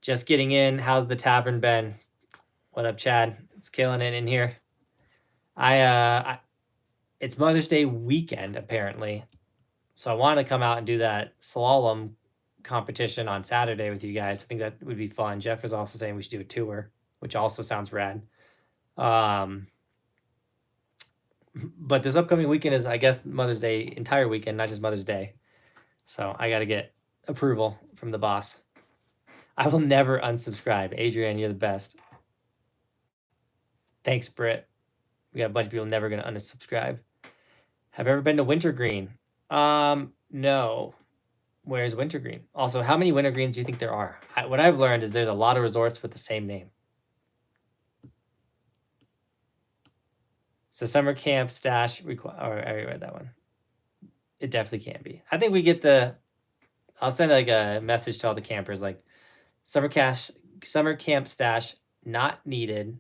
A: Just getting in. How's the tavern been? What up, Chad? It's killing it in here. It's Mother's Day weekend, apparently. So I want to come out and do that slalom competition on Saturday with you guys. I think that would be fun. Jeff was also saying we should do a tour, which also sounds rad. But this upcoming weekend is, I guess, Mother's Day entire weekend, not just Mother's Day. So I got to get approval from the boss. I will never unsubscribe. Adrian, you're the best. Thanks, Britt. We got a bunch of people never going to unsubscribe. Have you ever been to Wintergreen? No. Where's Wintergreen? Also, how many Wintergreens do you think there are? What I've learned is there's a lot of resorts with the same name. So summer camp stash require. Oh, I already read that one. It definitely can be. I think we get the. I'll send like a message to all the campers like, summer camp stash not needed,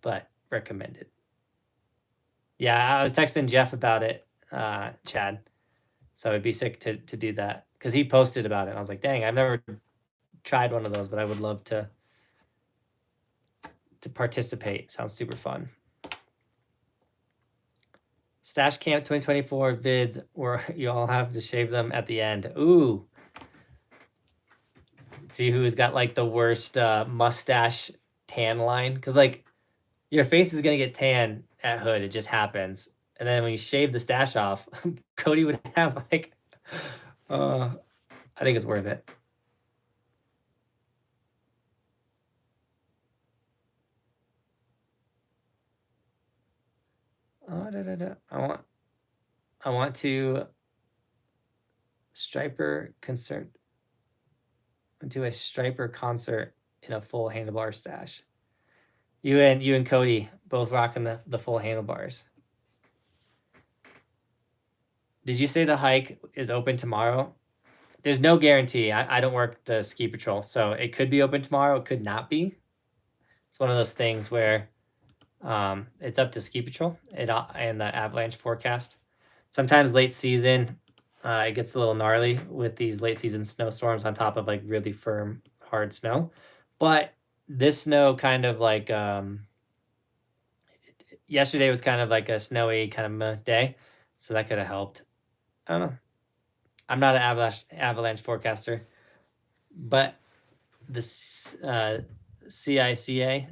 A: but recommended. Yeah, I was texting Jeff about it, Chad. So it'd be sick to do that because he posted about it. And I was like, dang, I've never tried one of those, but I would love to participate. Sounds super fun. Stash Camp 2024 vids where you all have to shave them at the end. Ooh. See who's got like the worst mustache tan line. Because like your face is going to get tan at Hood. It just happens. And then when you shave the stash off, Cody would have like, I think it's worth it. I want to Striper concert. Do a Striper concert in a full handlebar stash. You and Cody both rocking the full handlebars. Did you say the hike is open tomorrow? There's no guarantee. I don't work the ski patrol, so it could be open tomorrow. It could not be. It's one of those things where it's up to ski patrol and the avalanche forecast. Sometimes late season, it gets a little gnarly with these late season snowstorms on top of like really firm, hard snow. But this snow kind of like yesterday was kind of like a snowy kind of day, so that could have helped. I don't know. I'm not an avalanche forecaster, but the CIC,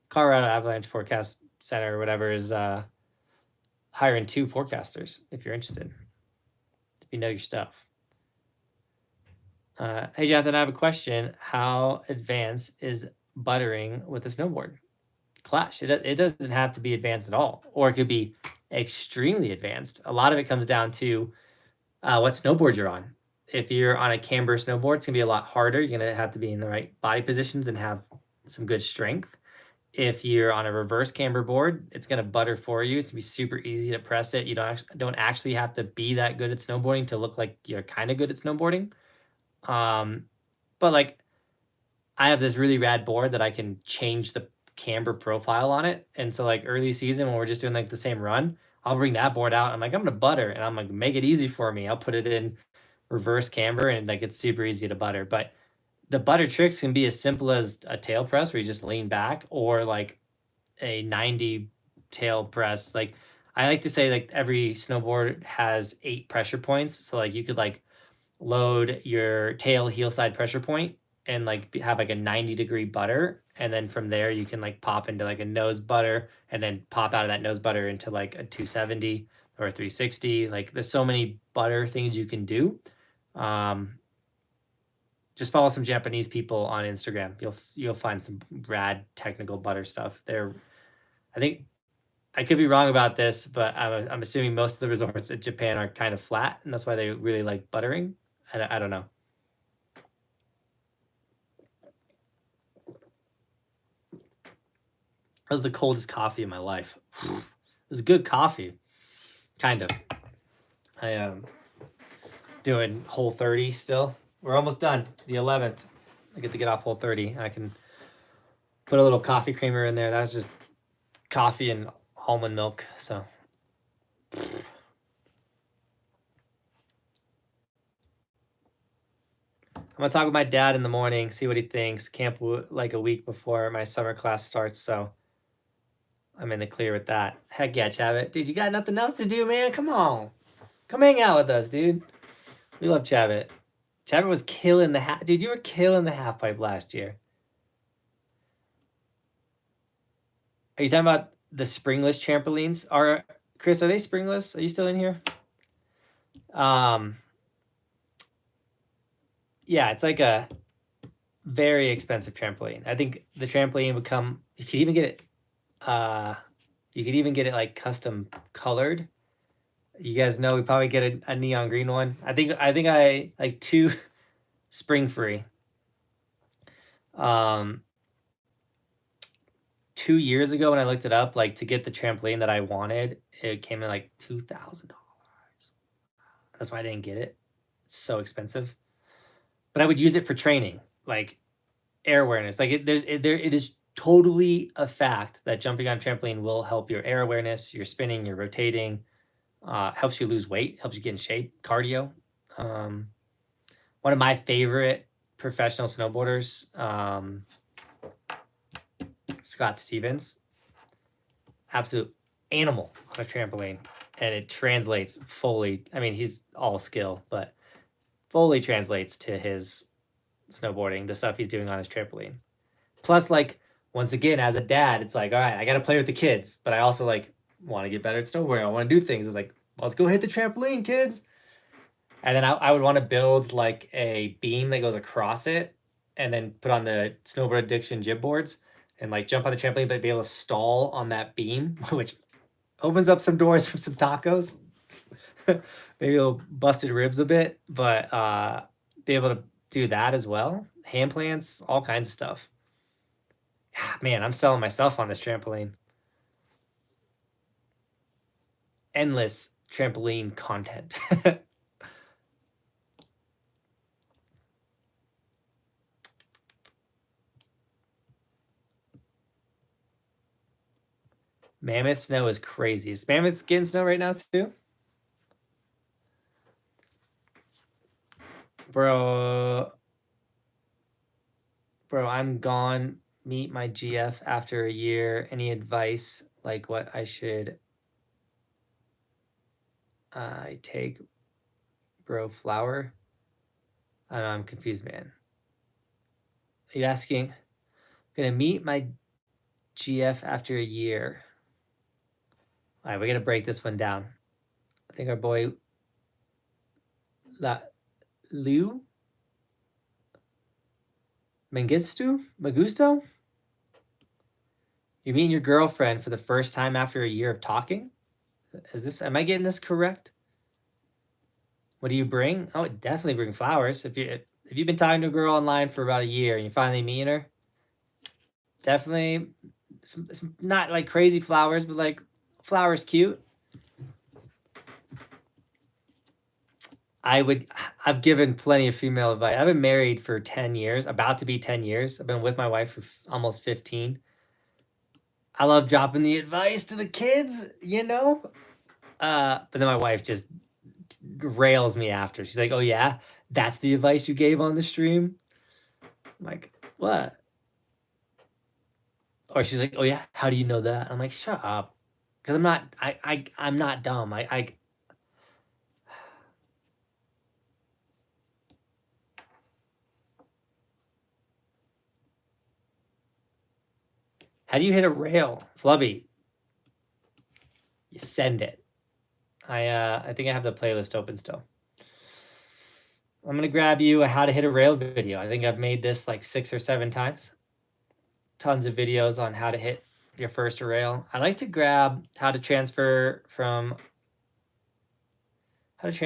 A: Colorado Avalanche Forecast Center or whatever is hiring 2 forecasters if you're interested. If you know your stuff. Hey, Jonathan, I have a question. How advanced is buttering with a snowboard? Clash. It doesn't have to be advanced at all, or it could be extremely advanced. A lot of it comes down to what snowboard you're on. If you're on a camber snowboard, it's going to be a lot harder. You're going to have to be in the right body positions and have some good strength. If you're on a reverse camber board, it's going to butter for you. It's going to be super easy to press it. You don't actually have to be that good at snowboarding to look like you're kind of good at snowboarding. But like I have this really rad board that I can change the camber profile on it. And so like early season when we're just doing like the same run, I'll bring that board out. I'm like, I'm going to butter and I'm like, make it easy for me. I'll put it in reverse camber and like it's super easy to butter. But the butter tricks can be as simple as a tail press where you just lean back, or like a 90 tail press. Like I like to say like every snowboard has 8 pressure points. So like you could like load your tail heel side pressure point and like have like a 90-degree butter. And then from there you can like pop into like a nose butter and then pop out of that nose butter into like a 270 or a 360. Like there's so many butter things you can do. Just follow some Japanese people on Instagram. You'll find some rad technical butter stuff. I think I could be wrong about this, but I'm assuming most of the resorts in Japan are kind of flat, and that's why they really like buttering. I don't know. That was the coldest coffee in my life. It was good coffee, kind of. I am doing Hole 30 still. We're almost done. The 11th. I get to get off Hole 30. I can put a little coffee creamer in there. That was just coffee and almond milk. So I'm gonna talk with my dad in the morning, see what he thinks. Camp like a week before my summer class starts, so I'm in the clear with that. Heck yeah, Chavit. Dude, you got nothing else to do, man? Come on. Come hang out with us, dude. We love Chavit. Chavit was killing the half. Dude, you were killing the half pipe last year. Are you talking about the springless trampolines? Chris, are they springless? Are you still in here? Yeah, it's like a very expensive trampoline. I think the trampoline would come, you could even get it like custom colored. You guys know we probably get a neon green one. I think I like 2 spring free. 2 years ago when I looked it up, like to get the trampoline that I wanted, it came in like $2,000. That's why I didn't get it. It's so expensive. But I would use it for training, like air awareness. Like it is totally a fact that jumping on trampoline will help your air awareness, your spinning, your rotating, helps you lose weight, helps you get in shape, cardio. One of my favorite professional snowboarders, Scott Stevens, absolute animal on a trampoline, and it translates fully. I mean, he's all skill, but fully translates to his snowboarding, the stuff he's doing on his trampoline. Plus, like, once again, as a dad, it's like, all right, I got to play with the kids, but I also like want to get better at snowboarding. I want to do things. It's like, let's go hit the trampoline, kids. And then I would want to build like a beam that goes across it and then put on the Snowboard Addiction jib boards and like jump on the trampoline, but be able to stall on that beam, which opens up some doors for some tacos. Maybe a little busted ribs a bit, but be able to do that as well. Hand plants, all kinds of stuff. Man, I'm selling myself on this trampoline. Endless trampoline content. Mammoth snow is crazy. Is Mammoth getting snow right now too? Bro, I'm gone. Meet my GF after a year. Any advice like what I should take? Bro, flower? I don't know, I'm confused, man. Are you asking? Gonna meet my GF after a year. All right, we're gonna break this one down. I think our boy Lou Magusto? You meet your girlfriend for the first time after a year of talking? Am I getting this correct? What do you bring? Oh, definitely bring flowers. If you've been talking to a girl online for about a year and you finally meet her, definitely some not like crazy flowers, but like flowers cute. I've given plenty of female advice. I've been married for 10 years, about to be 10 years. I've been with my wife for almost 15. I love dropping the advice to the kids, you know? But then my wife just rails me after. She's like, oh yeah, that's the advice you gave on the stream? I'm like, what? Or she's like, oh yeah, how do you know that? I'm like, shut up. Because I'm not dumb. How do you hit a rail? Flubby. You send it. I think I have the playlist open still. I'm gonna grab you a how to hit a rail video. I think I've made this like 6 or 7 times. Tons of videos on how to hit your first rail. I like to grab how to transfer from how to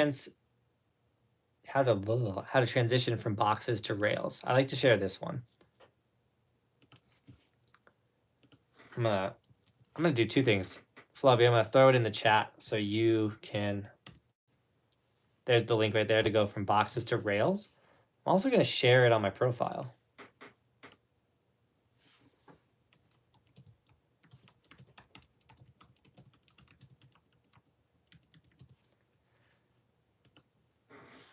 A: transition from boxes to rails. I like to share this one. I'm gonna do 2 things. Flubby, I'm gonna throw it in the chat so you can. There's the link right there to go from boxes to rails. I'm also gonna share it on my profile.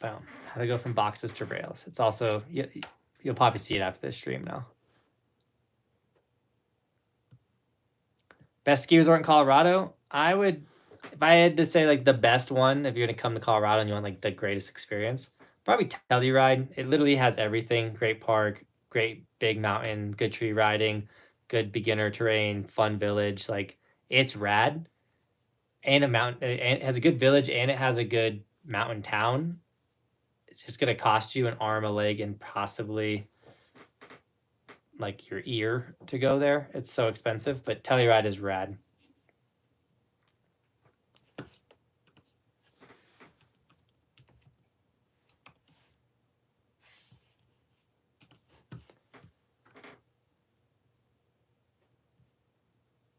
A: Boom. How to go from boxes to rails. It's also, you'll probably see it after this stream now. Best ski resort in Colorado? I would, if I had to say like the best one, if you're gonna come to Colorado and you want like the greatest experience, probably Telluride. It literally has everything. Great park, great big mountain, good tree riding, good beginner terrain, fun village. Like it's rad. And and it has a good village and it has a good mountain town. It's just gonna cost you an arm, a leg, and possibly like your ear to go there. It's so expensive, but Telluride is rad.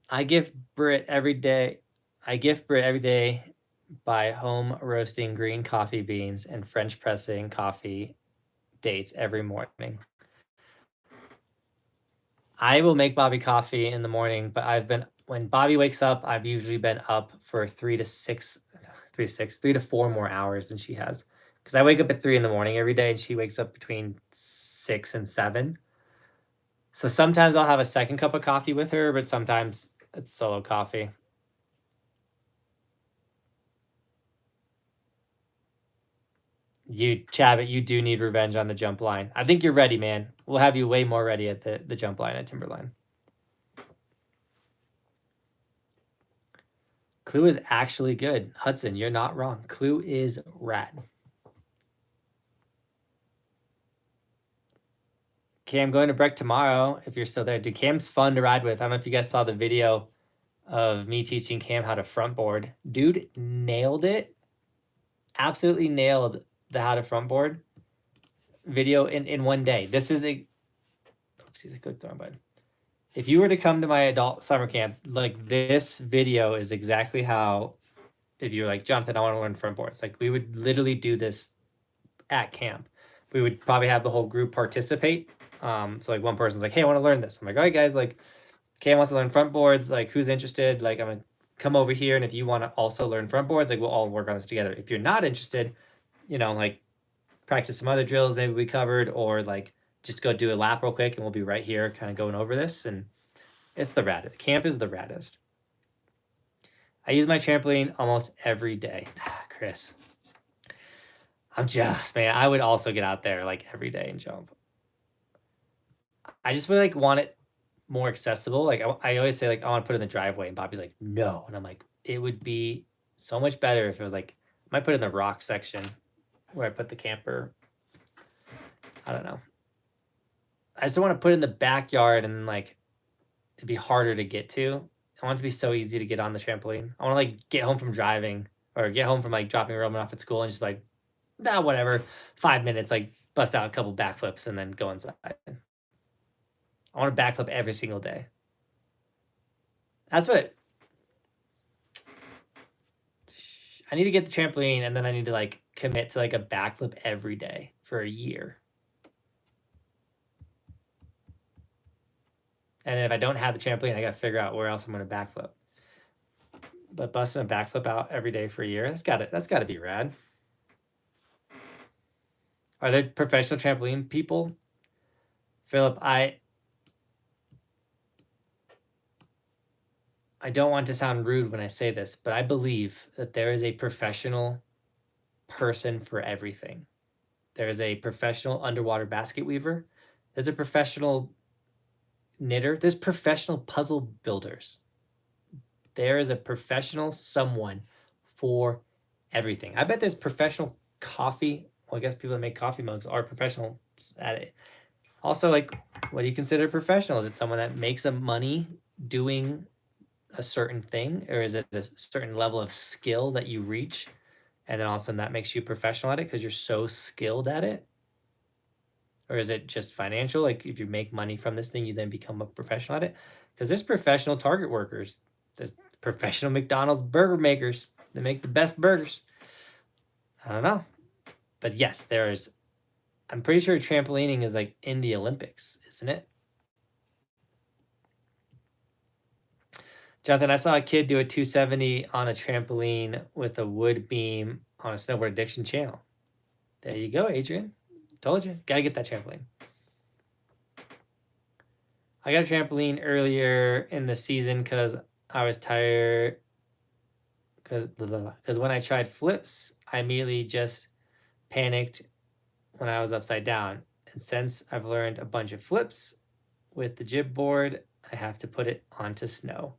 A: I gift Brit every day. I gift Brit every day by home roasting green coffee beans and French pressing coffee dates every morning. I will make Bobby coffee in the morning, but when Bobby wakes up, I've usually been up for 3 to 4 more hours than she has. Because I wake up at 3 in the morning every day and she wakes up between 6 and 7. So sometimes I'll have a second cup of coffee with her, but sometimes it's solo coffee. Chabot, you do need revenge on the jump line. I think you're ready, man. We'll have you way more ready at the jump line at Timberline. Clue is actually good. Hudson, you're not wrong. Clue is rad. Cam, going to Breck tomorrow if you're still there. Dude, Cam's fun to ride with. I don't know if you guys saw the video of me teaching Cam how to front board. Dude nailed it. Absolutely nailed the how to front board video in one day. This is a oopsies, I clicked the wrong button. If you were to come to my adult summer camp, like this video is exactly how, if you're like, Jonathan, I want to learn front boards. Like we would literally do this at camp. We would probably have the whole group participate. So like one person's like, hey, I want to learn this. I'm like, all right, guys, like Cam wants to learn front boards. Like who's interested? Like I'm going to come over here. And if you want to also learn front boards, like we'll all work on this together. If you're not interested, like practice some other drills maybe we covered, or like just go do a lap real quick and we'll be right here kind of going over this. And it's the raddest. Camp is the raddest. I use my trampoline almost every day. Chris, man, I would also get out there like every day and jump. I just would like want it more accessible. Like I always say like I want to put it in the driveway, and Bobby's like, no. And I'm like, it would be so much better if it was like, I might put it in the rock section where I put the camper. I don't know. I just don't want to put it in the backyard and like it'd be harder to get to. I want it to be so easy to get on the trampoline. I want to like get home from driving or get home from like dropping Roman off at school and just like, whatever, 5 minutes, like bust out a couple backflips and then go inside. I want to backflip every single day. That's what I need to get the trampoline, and then I need to like commit to like a backflip every day for a year. And then if I don't have the trampoline, I got to figure out where else I'm going to backflip. But busting a backflip out every day for a year, that's got to be rad. Are there professional trampoline people? Philip, I don't want to sound rude when I say this, but I believe that there is a professional person for everything. There is a professional underwater basket weaver. There's a professional knitter. There's professional puzzle builders. There is a professional someone for everything. I bet there's professional coffee. Well, I guess people that make coffee mugs are professional at it. Also, like, what do you consider professional? Is it someone that makes some money doing a certain thing, or is it a certain level of skill that you reach and then all of a sudden that makes you professional at it because you're so skilled at it? Or is it just financial? Like if you make money from this thing, you then become a professional at it? Because there's professional Target workers. There's professional McDonald's burger makers that make the best burgers. I don't know. But yes, I'm pretty sure trampolining is like in the Olympics, isn't it? Jonathan, I saw a kid do a 270 on a trampoline with a wood beam on a Snowboard Addiction channel. There you go, Adrian. Told you. Gotta get that trampoline. I got a trampoline earlier in the season because I was tired. Because when I tried flips, I immediately just panicked when I was upside down. And since I've learned a bunch of flips with the jib board, I have to put it onto snow.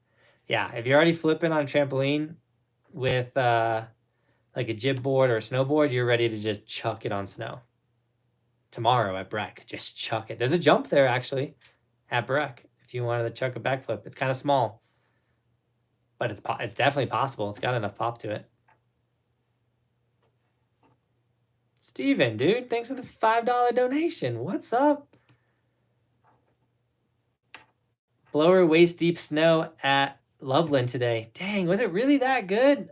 A: Yeah, if you're already flipping on a trampoline with like a jib board or a snowboard, you're ready to just chuck it on snow. Tomorrow at Breck, just chuck it. There's a jump there actually at Breck if you wanted to chuck a backflip. It's kind of small, but it's definitely possible. It's got enough pop to it. Steven, dude, thanks for the $5 donation. What's up? Blower waist deep snow at Loveland today. Dang, was it really that good?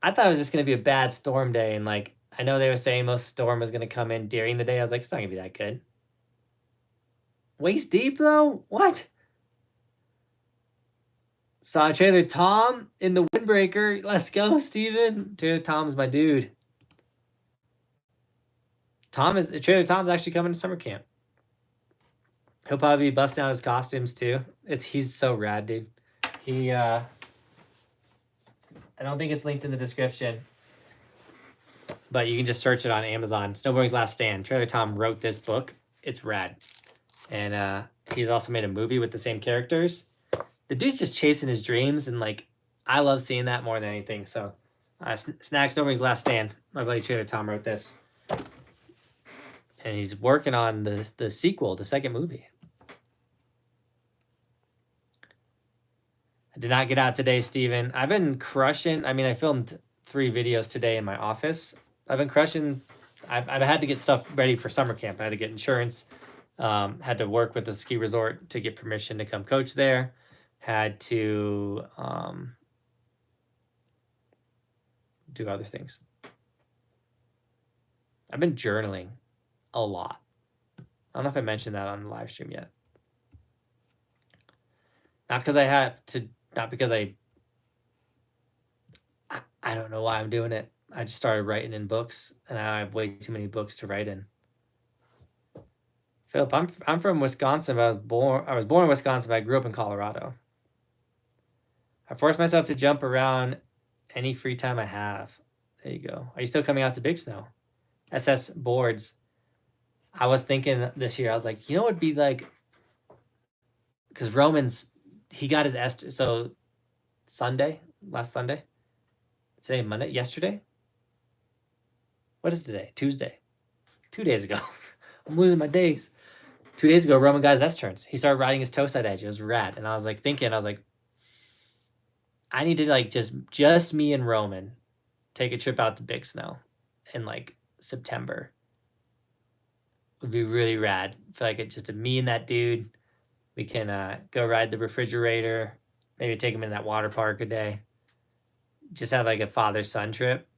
A: I thought it was just going to be a bad storm day. And like, I know they were saying most storm was going to come in during the day. I was like, it's not going to be that good. Waist deep though? What? Saw Trailer Tom in the windbreaker. Let's go, Steven. Trailer Tom's my dude. Trailer Tom's actually coming to summer camp. He'll probably be busting out his costumes too. He's so rad, dude. I don't think it's linked in the description, but you can just search it on Amazon. Snowboarding's Last Stand. Trailer Tom wrote this book. It's rad. And he's also made a movie with the same characters. The dude's just chasing his dreams, and like, I love seeing that more than anything. So, Snack Snowboarding's Last Stand. My buddy Trailer Tom wrote this. And he's working on the sequel, the second movie. I did not get out today, Steven. I've been crushing. I mean, I filmed 3 videos today in my office. I've been crushing. I've had to get stuff ready for summer camp. I had to get insurance. Had to work with the ski resort to get permission to come coach there. Had to do other things. I've been journaling a lot. I don't know if I mentioned that on the live stream yet. Not because I don't know why I'm doing it. I just started writing in books, and I have way too many books to write in. Philip, I'm from Wisconsin, but I was born in Wisconsin, but I grew up in Colorado. I force myself to jump around any free time I have. There you go. Are you still coming out to Big Snow? SS boards. I was thinking this year, I was like, you know what would be like, because Roman's, he got his so last Sunday, today, Monday, yesterday? What is today? Tuesday. 2 days ago. I'm losing my days. 2 days ago, Roman got his S-turns. He started riding his toe side edge. It was rad. And I was like I need to like just me and Roman take a trip out to Big Snow in like September. Would be really rad. I feel like it's just me and that dude. We can go ride the refrigerator. Maybe take him in that water park a day. Just have like a father-son trip.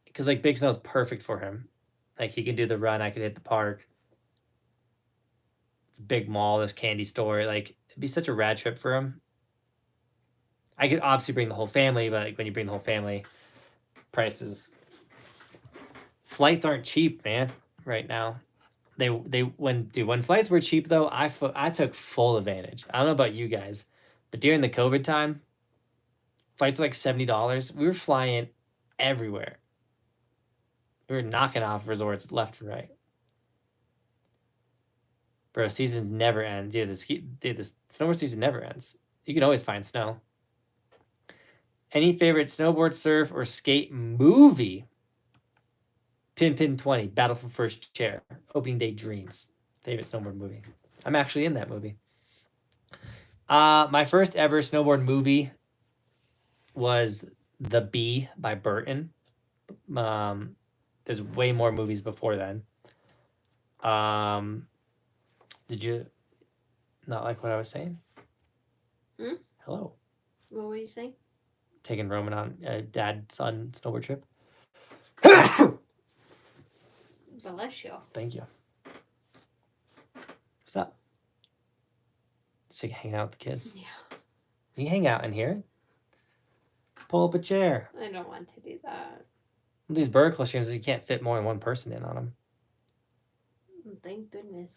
A: Because like Big Snow's perfect for him. Like he can do the run. I could hit the park. It's a big mall. There's candy store. Like it'd be such a rad trip for him. I could obviously bring the whole family, but like when you bring the whole family, prices, flights aren't cheap, man. Right now, when flights were cheap though, I took full advantage. I don't know about you guys, but during the COVID time, flights were like $70. We were flying everywhere. We were knocking off resorts left and right. Bro, seasons never end. Dude, the snowboard season never ends. You can always find snow. Any favorite snowboard, surf, or skate movie? Pin 20, Battle for First Chair, Opening Day Dreams. Favorite snowboard movie. I'm actually in that movie. My first ever snowboard movie was The Bee by Burton. There's way more movies before then. Did you not like what I was saying? Hello.
B: What were you saying?
A: Taking Roman on a dad-son snowboard trip.
B: Bless you.
A: Thank you. What's up? Sick hanging out with the kids.
B: Yeah.
A: You can hang out in here. Pull up a chair.
B: I don't want to do that.
A: These vertical streams, you can't fit more than one person in on them.
B: Thank goodness.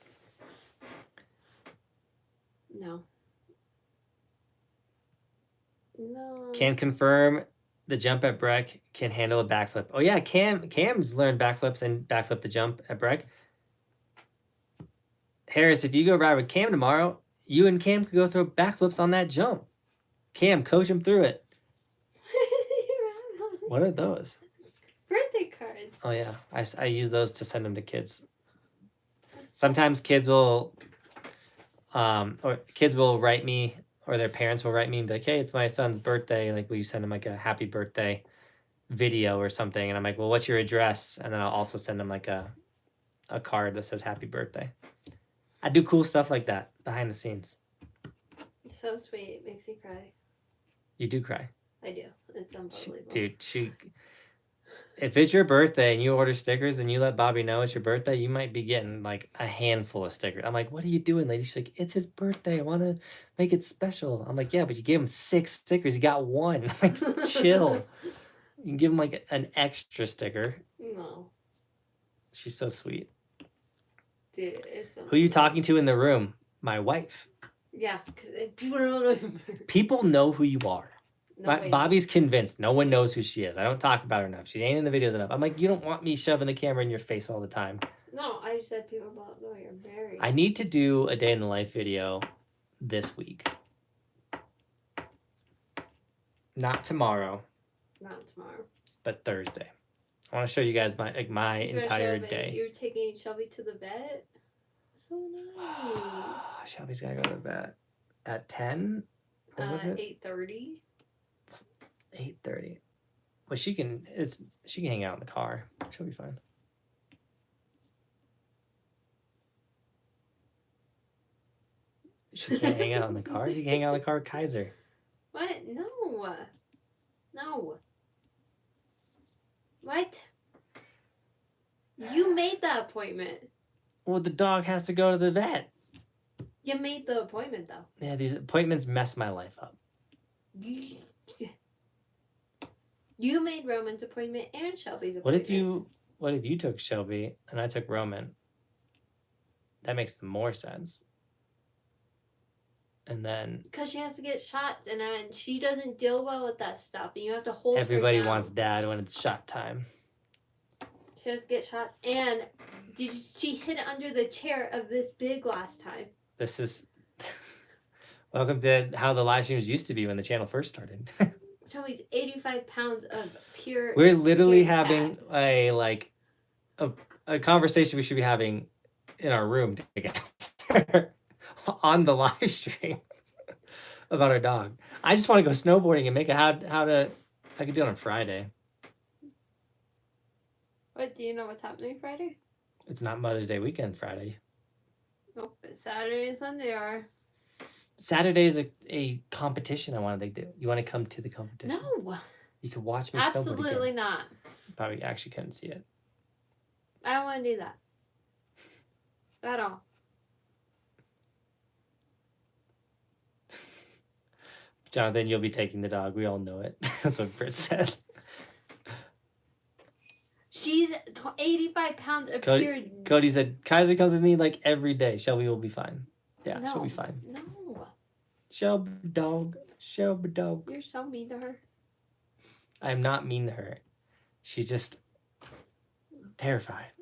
B: No. No.
A: Can confirm the jump at Breck can handle a backflip. Oh yeah, Cam's learned backflips and backflip the jump at Breck. Harris, if you go ride with Cam tomorrow, you and Cam could go throw backflips on that jump. Cam, coach him through it. What are those?
B: Birthday cards.
A: Oh yeah, I use those to send them to kids. Sometimes kids will, or kids will write me, or their parents will write me and be like, "Hey, it's my son's birthday. Like, will you send him like a happy birthday video or something?" And I'm like, "Well, what's your address?" And then I'll also send them like a card that says happy birthday. I do cool stuff like that behind the scenes.
B: So sweet. It makes me cry.
A: You do cry.
B: I do. It's unbelievable.
A: Dude, if it's your birthday and you order stickers and you let Bobby know it's your birthday, you might be getting like a handful of stickers. I'm like, "What are you doing, lady?" She's like, "It's his birthday. I want to make it special." I'm like, "Yeah, but you gave him 6 stickers. You got 1. Like, chill. You can give him like an extra sticker."
B: No.
A: She's so sweet.
B: Dude, it's
A: Who are you talking to in the room? My wife.
B: Yeah, because people don't know him.
A: People know who you are.
B: No way.
A: Bobby's convinced no one knows who she is. I don't talk about her enough. She ain't in the videos enough. I'm like, you don't want me shoving the camera in your face all the time.
B: No, I just said people don't know you're married.
A: I need to do a day in the life video this week. Not tomorrow.
B: Not tomorrow.
A: But Thursday. I want to show you guys my entire day.
B: You're taking Shelby to the vet? So nice.
A: Shelby's got to go to the vet at 10? What was it?
B: 8:30.
A: 8:30. Well, she can hang out in the car. She'll be fine. She can't hang out in the car. She can hang out in the car with Kaiser.
B: What? No. No. What? You made the appointment.
A: Well, the dog has to go to the vet.
B: You made the appointment, though.
A: Yeah, these appointments mess my life up.
B: You made Roman's appointment and Shelby's appointment.
A: What if you took Shelby and I took Roman? That makes more sense. And then
B: because she has to get shots and she doesn't deal well with that stuff, and you have to hold
A: everybody
B: her down.
A: wants dad when it's shot time.
B: She has to get shots, and she hid under the chair of this big last time.
A: This is welcome to how the live streams used to be when the channel first started.
B: Shelby's 85 pounds of pure.
A: We're literally having a conversation we should be having in our room together on the live stream about our dog. I just want to go snowboarding and make a I could do it on Friday.
B: What, do you know what's happening Friday?
A: It's not Mother's Day weekend Friday.
B: Nope, Saturday and Sunday are.
A: Saturday is a competition I want to do. You want to come to the competition?
B: No.
A: You could watch me
B: Absolutely
A: snowboard again.
B: not.
A: Probably actually couldn't see it.
B: I don't want to do that. At all.
A: Jonathan, you'll be taking the dog. We all know it. That's what Britt said.
B: She's 85 pounds of pure.
A: Cody said, Kaiser comes with me like every day. Shelby will be fine. Yeah,
B: no,
A: she'll be fine.
B: No.
A: Shelby dog. Shelby dog.
B: You're so mean to her.
A: I'm not mean to her. She's just terrified.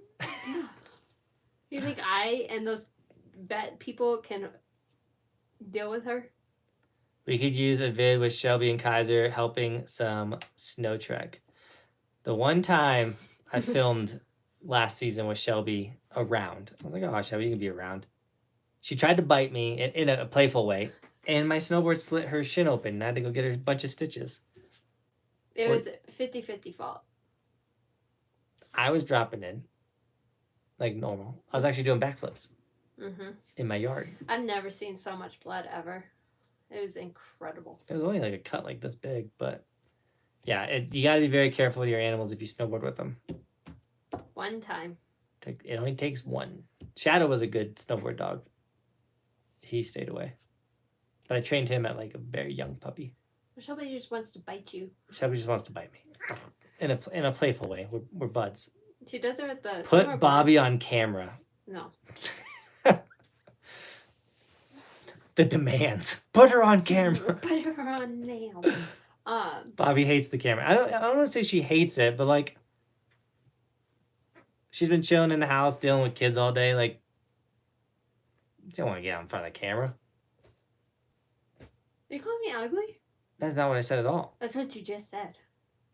B: You think I and those vet people can deal with her?
A: We could use a vid with Shelby and Kaiser helping some snow trek. The one time I filmed last season with Shelby around, I was like, "Oh, Shelby, you can be around." She tried to bite me in a playful way, and my snowboard slit her shin open, and I had to go get her a bunch of stitches.
B: It was 50-50 fault.
A: I was dropping in like normal. I was actually doing backflips in my yard.
B: I've never seen so much blood ever. It was incredible.
A: It was only like a cut like this big, but yeah, you got to be very careful with your animals if you snowboard with them.
B: One time.
A: It only takes one. Shadow was a good snowboard dog. He stayed away. But I trained him at like a very young puppy.
B: Shelby just wants to bite you.
A: Shelby just wants to bite me. in a playful way. We're buds.
B: She does it with the
A: Put
B: summer
A: Bobby on camera.
B: No.
A: The demands. Put her on camera.
B: Put her on now.
A: Bobby hates the camera. I don't want to say she hates it, but like she's been chilling in the house dealing with kids all day. Like, she don't want to get out in front of the camera.
B: Are you calling me ugly?
A: That's not what I said at all.
B: That's what you just said.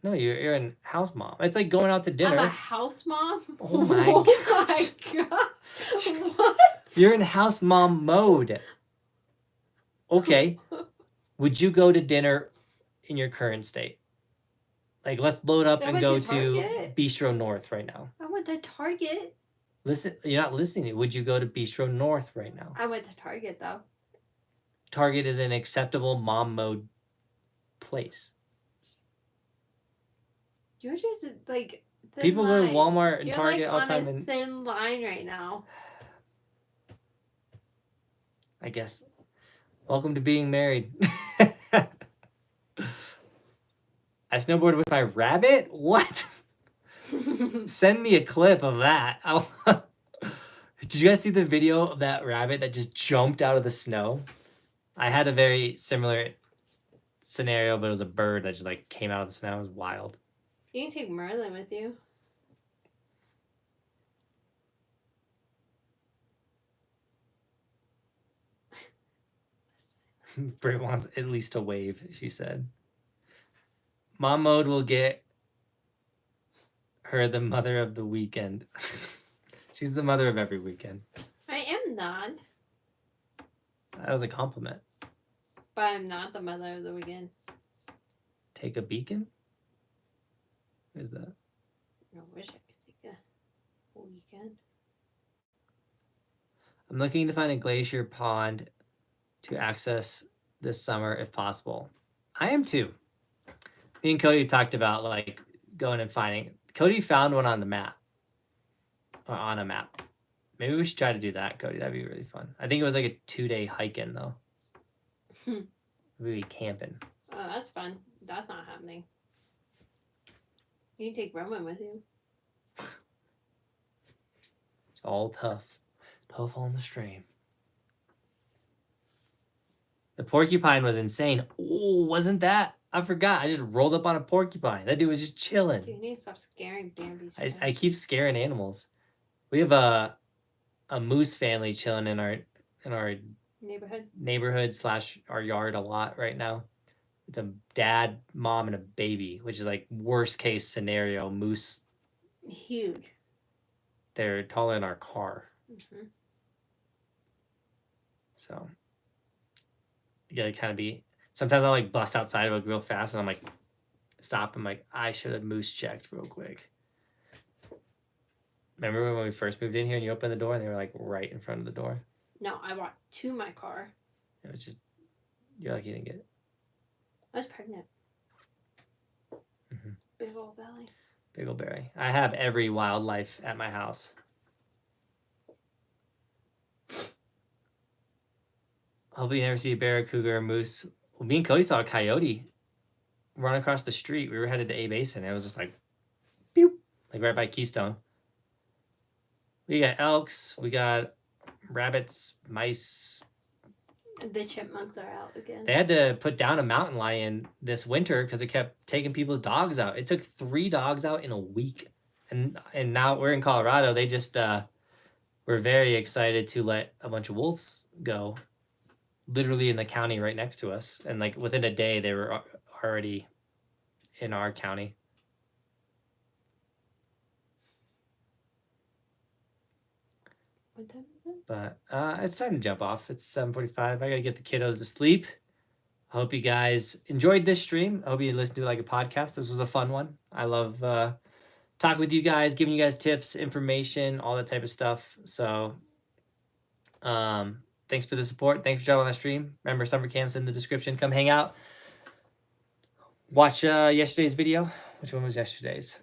A: No, you're a house mom. It's like going out to dinner.
B: I'm a house mom?
A: Oh my
B: Oh my gosh. What?
A: You're in house mom mode. Okay. Would you go to dinner in your current state? Like, let's load up and go to Bistro North right now.
B: I went to Target.
A: Listen, you're not listening. Would you go to Bistro North right now?
B: I went to Target, though.
A: Target is an acceptable mom mode place.
B: You're just, like, thin
A: people
B: line.
A: go to Walmart and
B: You're
A: Target
B: like
A: all the time.
B: on a
A: And
B: thin line right now.
A: I guess. Welcome to being married. I snowboarded with my rabbit? What? Send me a clip of that. Did you guys see the video of that rabbit that just jumped out of the snow? I had a very similar scenario, but it was a bird that just like came out of the snow. It was wild.
B: You can take Merlin with you.
A: Britt wants at least a wave, she said. Mom mode will get her the mother of the weekend. She's the mother of every weekend.
B: I am not.
A: That was a compliment.
B: But I'm not the mother of the weekend.
A: Take a beacon? What is that?
B: I wish I could take a whole weekend.
A: I'm looking to find a glacier pond to access this summer if possible. I am too. Me and Cody talked about like going and finding. Cody found one on the map. Or on a map. Maybe we should try to do that, Cody. That'd be really fun. I think it was like a 2-day hike in though. We'd be camping.
B: Oh, that's fun. That's not happening. You can take Roman with you.
A: It's all tough. Tough on the stream. The porcupine was insane. Oh, wasn't that? I forgot. I just rolled up on a porcupine. That dude was just chilling.
B: Dude, you need to stop scaring Bambi's.
A: I keep scaring animals. We have a moose family chilling in our neighborhood / our yard a lot right now. It's a dad, mom, and a baby, which is like worst case scenario. Moose.
B: Huge.
A: They're taller than our car.
B: Mm-hmm.
A: So you gotta kind of be. Sometimes I'll like bust outside of it real fast, and I'm like, stop. I'm like, I should have moose checked real quick. Remember when we first moved in here and you opened the door and they were like right in front of the door?
B: No, I walked to my car.
A: It was just, you're lucky you didn't get it.
B: I was pregnant.
A: Mm-hmm.
B: Big old belly.
A: Big old berry. I have every wildlife at my house. I hope you never see a bear, a cougar, a moose. Well, me and Cody saw a coyote run across the street. We were headed to A Basin. And it was just like, pew, like right by Keystone. We got elks. We got rabbits, mice.
B: The chipmunks are out again.
A: They had to put down a mountain lion this winter because it kept taking people's dogs out. It took 3 dogs out in a week. And now we're in Colorado. They just were very excited to let a bunch of wolves go. Literally in the county right next to us. And like within a day, they were already in our county.
B: What time is it?
A: But it's time to jump off. It's 7:45. I gotta get the kiddos to sleep. I hope you guys enjoyed this stream. I hope you listened to it like a podcast. This was a fun one. I love talking with you guys, giving you guys tips, information, all that type of stuff. So thanks for the support. Thanks for jumping on that stream. Remember, summer camp's in the description. Come hang out. Watch yesterday's video. Which one was yesterday's?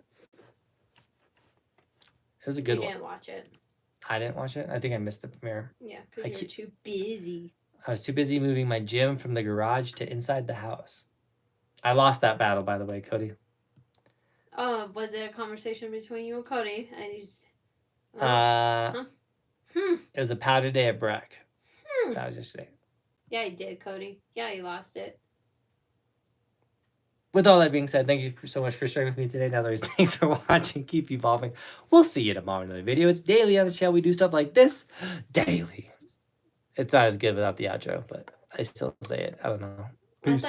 A: It was a good one.
B: You didn't watch it.
A: I didn't watch it. I think I missed the premiere.
B: Yeah, because you're too busy.
A: I was too busy moving my gym from the garage to inside the house. I lost that battle, by the way, Cody.
B: Oh, was it a conversation between you and Cody?
A: It
B: Hmm.
A: was a powder day at Breck.
B: Hmm.
A: That was yesterday.
B: Yeah, he did, Cody. Yeah, he lost it.
A: With all that being said, thank you so much for sharing with me today. And as always, thanks for watching. Keep evolving. We'll see you tomorrow in another video. It's daily on the channel. We do stuff like this daily. It's not as good without the outro, but I still say it. I don't know. Peace.